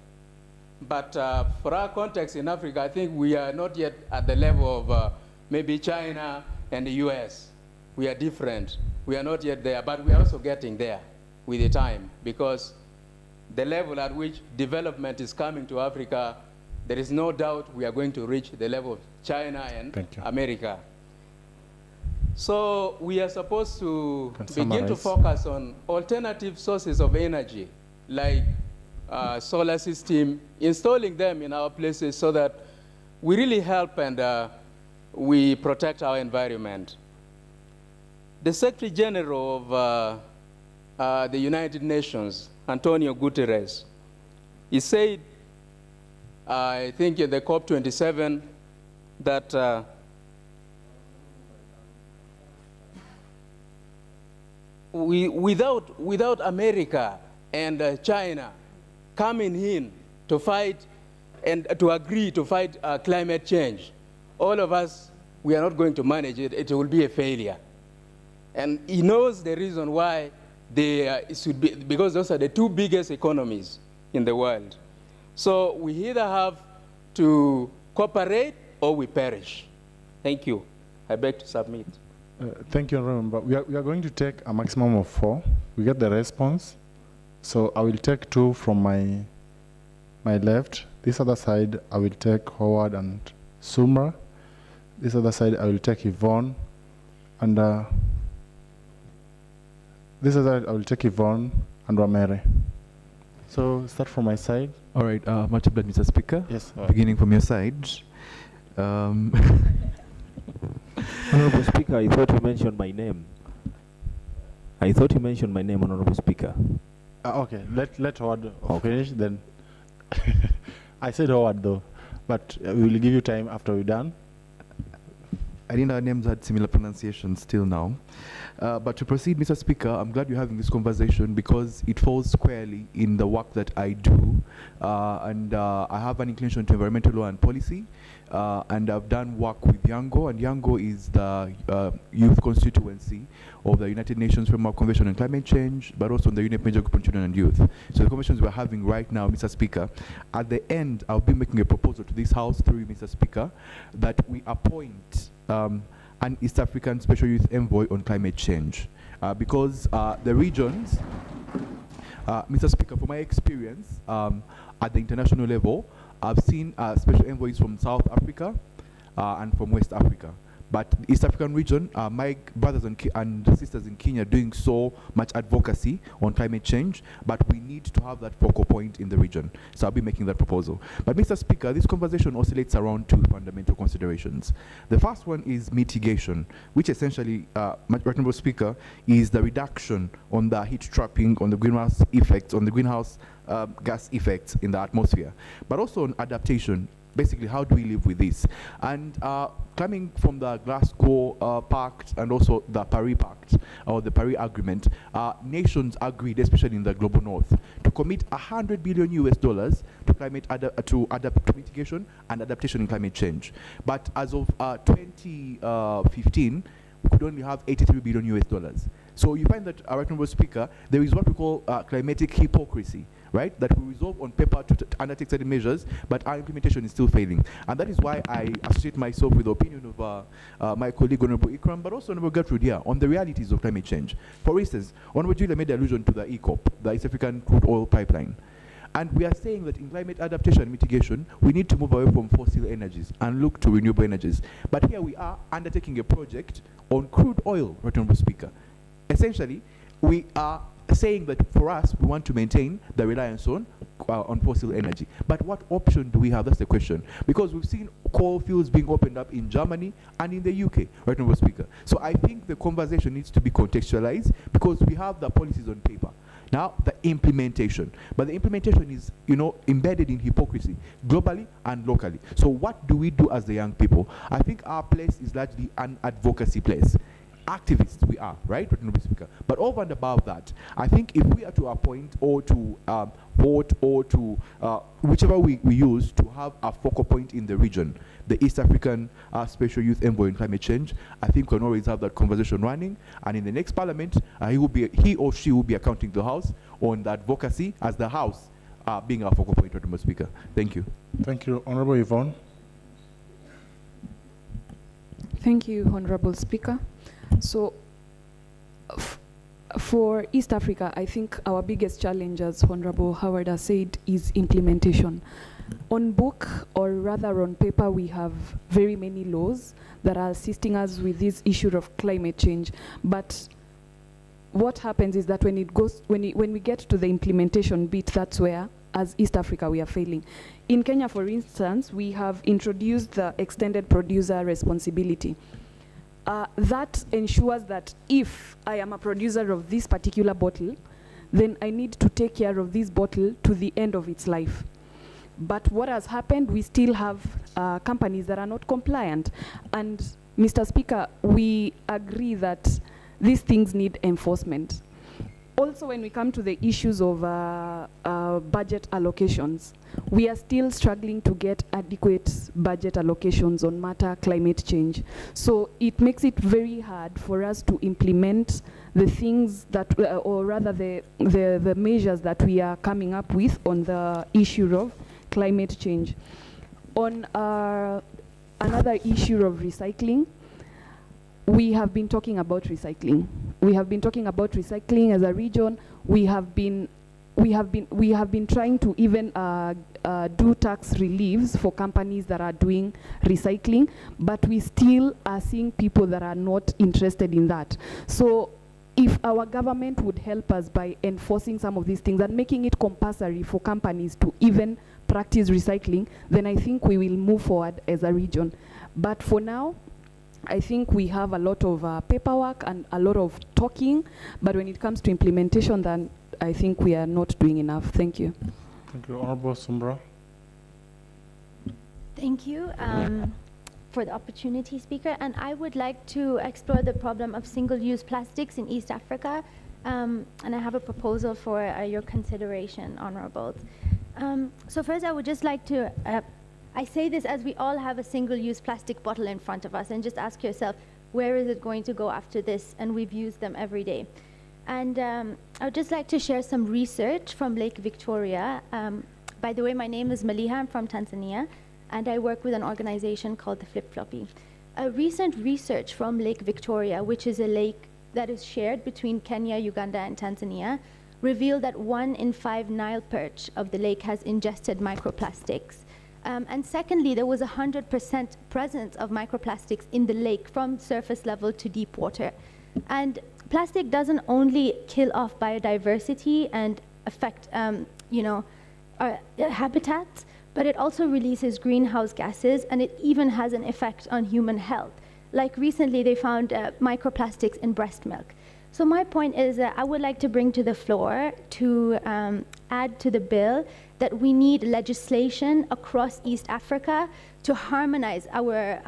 But for our context in Africa, I think we are not yet at the level of maybe China and the US. We are different. We are not yet there, but we are also getting there with the time, because the level at which development is coming to Africa, there is no doubt we are going to reach the level of China and America. So we are supposed to begin to focus on alternative sources of energy, like solar system, installing them in our places so that we really help and we protect our environment. The Secretary General of the United Nations, Antonio Guterres, he said, I think in the COP27, that without America and China coming in to fight and to agree to fight climate change, all of us, we are not going to manage it. It will be a failure. And he knows the reason why it should be, because those are the two biggest economies in the world. So we either have to cooperate or we perish. Thank you. I beg to submit. Thank you, Honorable. We are going to take a maximum of 4. We get the response. So I will take 2 from my left. This other side, I will take Howard and Sumra. This other side, I will take Yvonne. And this other side, I will take Yvonne and Ramere. So start from my side. All right, much obliged, Mr. Speaker. Yes. Beginning from your side. Honorable Speaker, I thought you mentioned my name. I thought you mentioned my name, Honorable Speaker. Okay, let Howard finish, then. I said Howard though, but we will give you time after we're done. I think our names had similar pronunciations till now. But to proceed, Mr. Speaker, I'm glad you're having this conversation because it falls squarely in the work that I do. I have an inclination to environmental law and policy. And I've done work with Yango, and Yango is the youth constituency of the United Nations Framework Convention on Climate Change, but also on the UNEP Major Group on Children and Youth. So the conversations we're having right now, Mr. Speaker, at the end, I'll be making a proposal to this House through Mr. Speaker that we appoint an East African Special Youth Envoy on climate change. Because the regions, Mr. Speaker, from my experience at the international level, I've seen special envoys from South Africa and from West Africa. But the East African region, my brothers and sisters in Kenya are doing so much advocacy on climate change, but we need to have that focal point in the region. So I'll be making that proposal. But Mr. Speaker, this conversation oscillates around 2 fundamental considerations. The first one is mitigation, which essentially, Honorable Speaker, is the reduction on the heat trapping, on the greenhouse effects, on the greenhouse gas effects in the atmosphere, but also on adaptation. Basically, how do we live with this? And coming from the Glasgow Pact and also the Paris Pact, or the Paris Agreement, nations agreed, especially in the global north, to commit $100 billion to climate to mitigation and adaptation in climate change. But as of 2015, we could only have $83 billion. So you find that, Honorable Speaker, there is what we call climatic hypocrisy, right? That we resolve on paper to undertake certain measures, but our implementation is still failing. And that is why I associate myself with the opinion of my colleague, Honorable Ikram, but also Honorable Gertrude here, on the realities of climate change. For instance, Honorable Julia made allusion to the ECOP, the East African Crude Oil Pipeline. And we are saying that in climate adaptation and mitigation, we need to move away from fossil energies and look to renewable energies. But here we are undertaking a project on crude oil, Honorable Speaker. Essentially, we are saying that for us, we want to maintain the reliance on fossil energy. But what option do we have? That's the question. Because we've seen coal fields being opened up in Germany and in the UK, Honorable Speaker. So I think the conversation needs to be contextualized because we have the policies on paper. Now, the implementation. But the implementation is, embedded in hypocrisy, globally and locally. So what do we do as the young people? I think our place is largely an advocacy place. Activists we are, right, Speaker? But over and above that, I think if we are to appoint or to vote or to whichever we use to have a focal point in the region, the East African Special Youth Envoy in climate change, I think we can always have that conversation running. And in the next parliament, he or she will be accounting to the House on the advocacy as the House being our focal point, Mr. Speaker. Thank you. Thank you. Honorable Yvonne. Thank you, Honorable Speaker. So, for East Africa, I think our biggest challenge, as Honorable Howard has said, is implementation. On book, or rather on paper, we have very many laws that are assisting us with this issue of climate change. But what happens is that when we get to the implementation bit, that's where, as East Africa, we are failing. In Kenya, for instance, we have introduced the extended producer responsibility. That ensures that if I am a producer of this particular bottle, then I need to take care of this bottle to the end of its life. But what has happened, we still have companies that are not compliant. And Mr. Speaker, we agree that these things need enforcement. Also, when we come to the issues of budget allocations, we are still struggling to get adequate budget allocations on matter climate change. So it makes it very hard for us to implement the things that, or rather the measures that we are coming up with on the issue of climate change. On another issue of recycling, we have been talking about recycling. We have been talking about recycling as a region. We have been trying to even do tax reliefs for companies that are doing recycling, but we still are seeing people that are not interested in that. So if our government would help us by enforcing some of these things and making it compulsory for companies to even practice recycling, then I think we will move forward as a region. But for now, I think we have a lot of paperwork and a lot of talking, but when it comes to implementation, then I think we are not doing enough. Thank you. Thank you. Honorable Sumbra. Thank you for the opportunity, Speaker. And I would like to explore the problem of single-use plastics in East Africa. And I have a proposal for your consideration, Honorables. So first, I would just like to I say this as we all have a single-use plastic bottle in front of us, and just ask yourself, where is it going to go after this? And we've used them every day. And I would just like to share some research from Lake Victoria. By the way, my name is Maliha, I'm from Tanzania, and I work with an organization called the Flip Floppy. A recent research from Lake Victoria, which is a lake that is shared between Kenya, Uganda, and Tanzania, revealed that 1 in 5 Nile perch of the lake has ingested microplastics. And secondly, there was 100% presence of microplastics in the lake from surface level to deep water. And plastic doesn't only kill off biodiversity and affect, habitats, but it also releases greenhouse gases, and it even has an effect on human health. Like recently, they found microplastics in breast milk. So my point is that I would like to bring to the floor to add to the bill that we need legislation across East Africa to harmonize our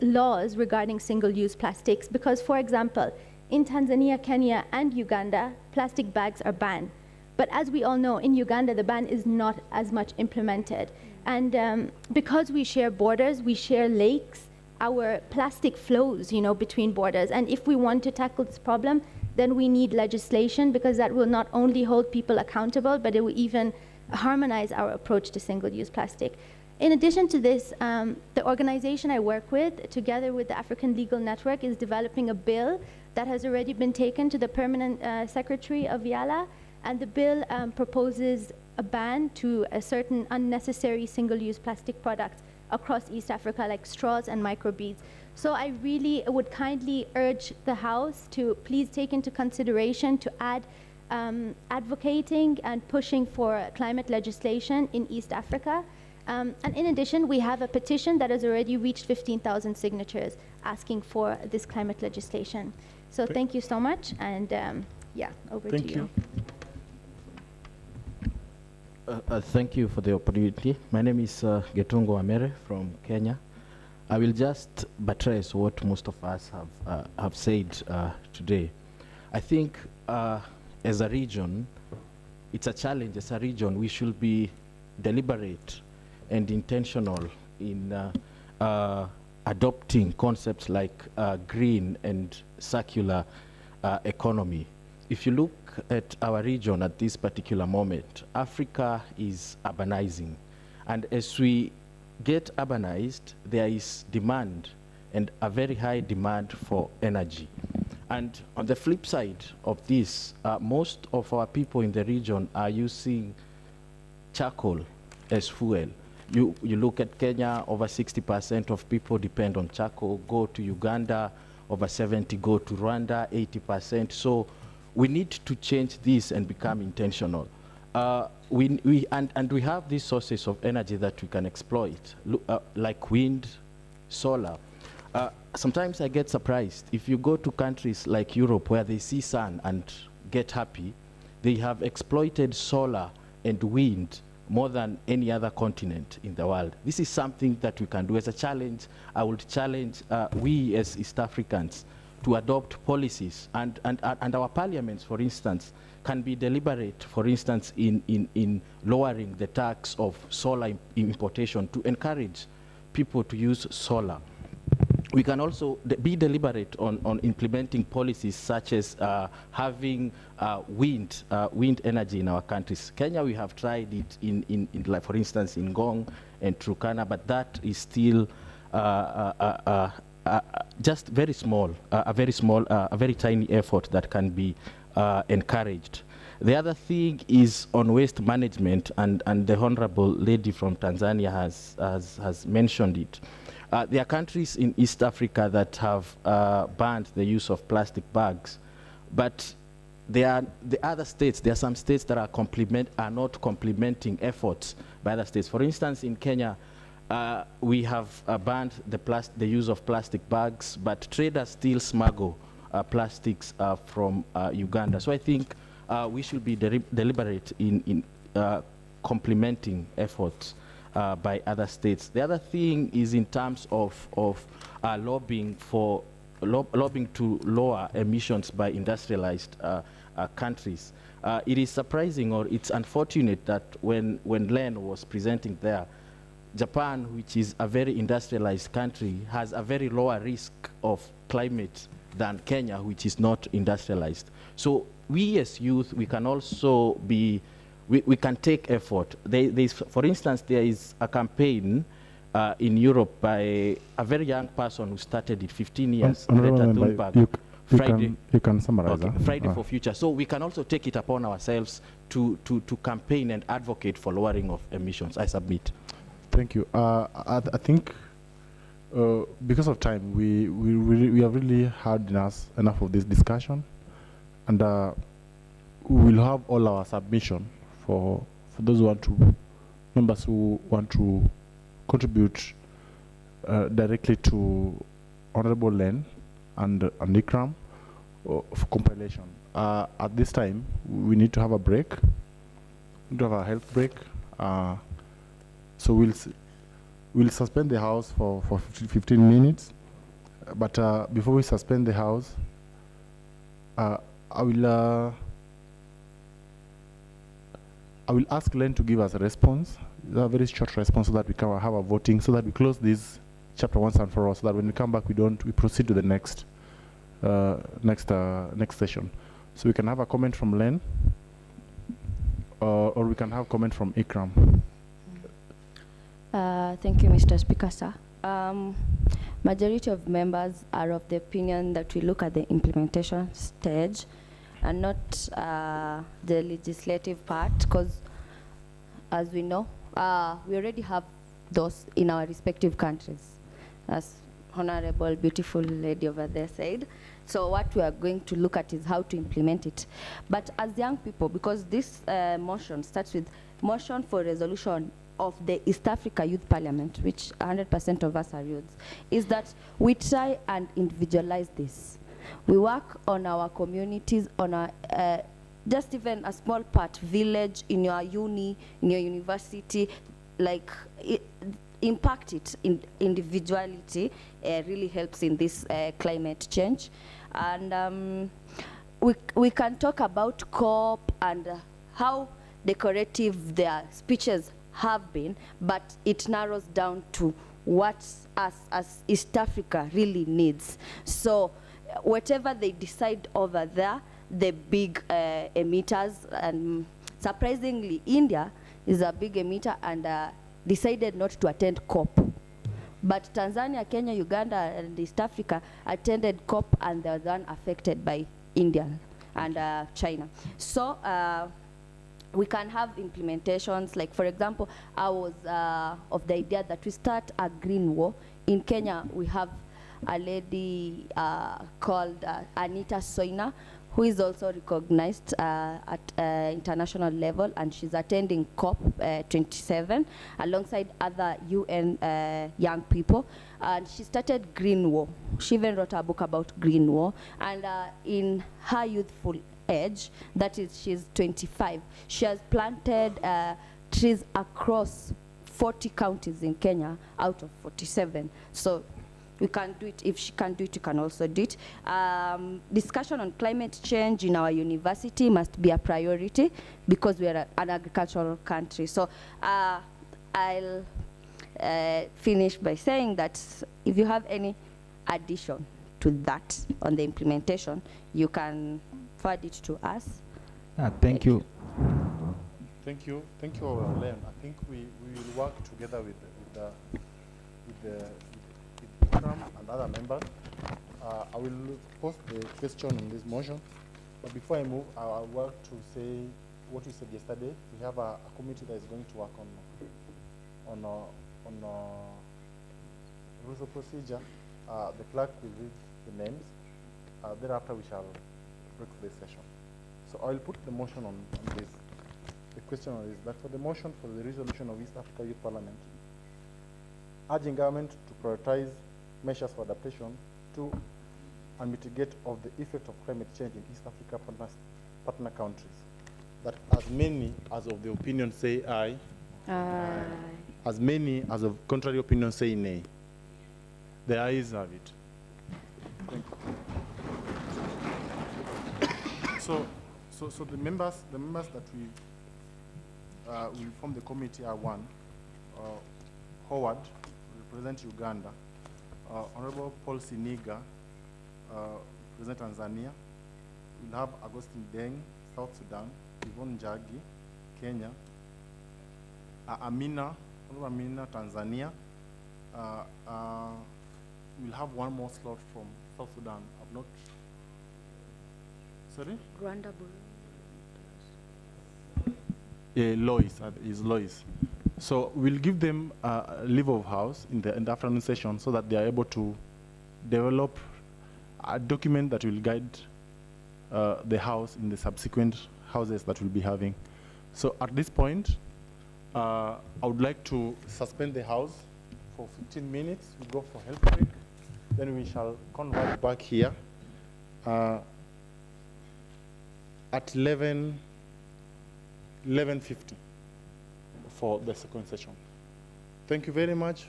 laws regarding single-use plastics. Because, for example, in Tanzania, Kenya, and Uganda, plastic bags are banned. But as we all know, in Uganda, the ban is not as much implemented. And because we share borders, we share lakes, our plastic flows, between borders. And if we want to tackle this problem, then we need legislation, because that will not only hold people accountable, but it will even harmonize our approach to single-use plastic. In addition to this, the organization I work with, together with the African Legal Network, is developing a bill that has already been taken to the Permanent Secretary of YALA, and the bill proposes a ban to a certain unnecessary single-use plastic products across East Africa, like straws and microbeads. So I really would kindly urge the House to please take into consideration to add advocating and pushing for climate legislation in East Africa. And in addition, we have a petition that has already reached 15,000 signatures asking for this climate legislation. So thank you so much, and yeah, over to you. Thank you for the opportunity. My name is Getungo Amere from Kenya. I will just buttress what most of us have said today. I think as a region, it's a challenge. As a region, we should be deliberate and intentional in adopting concepts like green and circular economy. If you look at our region at this particular moment, Africa is urbanizing. And as we get urbanized, there is demand, and a very high demand for energy. And on the flip side of this, most of our people in the region are using charcoal as fuel. You look at Kenya, over 60% of people depend on charcoal. Go to Uganda, over 70, go to Rwanda, 80%. So we need to change this and become intentional. We have these sources of energy that we can exploit, like wind, solar. Sometimes I get surprised. If you go to countries like Europe where they see sun and get happy, they have exploited solar and wind more than any other continent in the world. This is something that we can do. As a challenge, I would challenge we as East Africans to adopt policies, and our parliaments, for instance, can be deliberate, for instance, in lowering the tax of solar importation to encourage people to use solar. We can also be deliberate on implementing policies such as having wind energy in our countries. Kenya, we have tried it in like, for instance, in Ngong and Turkana, but that is still just very small, a very tiny effort that can be encouraged. The other thing is on waste management, and the Honorable Lady from Tanzania has mentioned it. There are countries in East Africa that have banned the use of plastic bags, but there are some states that are not complementing efforts by other states. For instance, in Kenya, we have banned the use of plastic bags, but traders still smuggle plastics from Uganda. So I think we should be deliberate in complementing efforts by other states. The other thing is in terms of lobbying to lower emissions by industrialized countries. It is surprising, or it's unfortunate, that when Len was presenting there, Japan, which is a very industrialized country, has a very lower risk of climate than Kenya, which is not industrialized. So we as youth, we can also be, we can take effort. For instance, there is a campaign in Europe by a very young person who started it 15 years, Greta Thunberg. You can summarize. Okay, Friday for Future. So we can also take it upon ourselves to campaign and advocate for lowering of emissions. I submit. Thank you. I think because of time, we have really had enough of this discussion, and we will have all our submission for those members who want to contribute directly to Honorable Len and Ikram for compilation. At this time, we need to have a break. We need to have a health break. So we'll suspend the House for 15 minutes. But before we suspend the House, I will ask Len to give us a response, a very short response, so that we can have a voting, so that we close this chapter once and for all, so that when we come back, we proceed to the next session. So we can have a comment from Len, or we can have comment from Ikram. Thank you, Mr. Speaker, sir. Majority of members are of the opinion that we look at the implementation stage and not the legislative part, because as we know, we already have those in our respective countries, as Honorable beautiful lady over there said. So what we are going to look at is how to implement it. But as young people, because this motion starts with motion for resolution of the East Africa Youth Parliament, which 100% of us are youths, is that we try and individualize this. We work on our communities, on our just even a small part village in your uni, in your university, like impact it in individuality really helps in this climate change. And we can talk about COP and how decorative their speeches have been, but it narrows down to what us as East Africa really needs. So whatever they decide over there, the big emitters, and surprisingly, India is a big emitter and decided not to attend COP. But Tanzania, Kenya, Uganda, and East Africa attended COP, and they were the one affected by India and China. So we can have implementations, like for example, I was of the idea that we start a green war. In Kenya, we have a lady called Anita Soina, who is also recognized at international level, and she's attending COP 27 alongside other UN young people. And she started Green War. She even wrote a book about Green War. And in her youthful age, that is, she's 25, she has planted trees across 40 counties in Kenya out of 47. So we can do it. If she can do it, you can also do it. Discussion on climate change in our university must be a priority because we are an agricultural country. So I'll finish by saying that if you have any addition to that on the implementation, you can forward it to us. Thank you. Thank you, Len. I think we will work together with the program and other members. I will post the question on this motion, but before I move, I want to say what we said yesterday. We have a committee that is going to work on rules of procedure. The clerk will read the names. Thereafter, we shall break the session. So I will put the motion on this. The question is that for the motion for the resolution of East Africa Youth Parliament, urging government to prioritize measures for adaptation to and mitigate of the effect of climate change in East Africa partner countries. That as many as of the opinion say aye, as many as of contrary opinion say nay. The ayes have it. Thank you. So the members that we will form the committee are one, Howard, represent Uganda, Honorable Paul Siniga, represent Tanzania. We'll have Agustin Deng, South Sudan, Yvonne Njagi, Kenya, Honorable Amina, Tanzania. We'll have one more slot from South Sudan. I've not. Sorry? Rwanda, Lois, is Lois. So we'll give them leave of house in the afternoon session so that they are able to develop a document that will guide the house in the subsequent houses that we'll be having. So at this point, I would like to suspend the house for 15 minutes. We go for health break. Then we shall convert back here at 11:50 for the second session. Thank you very much,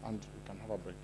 and we can have a break.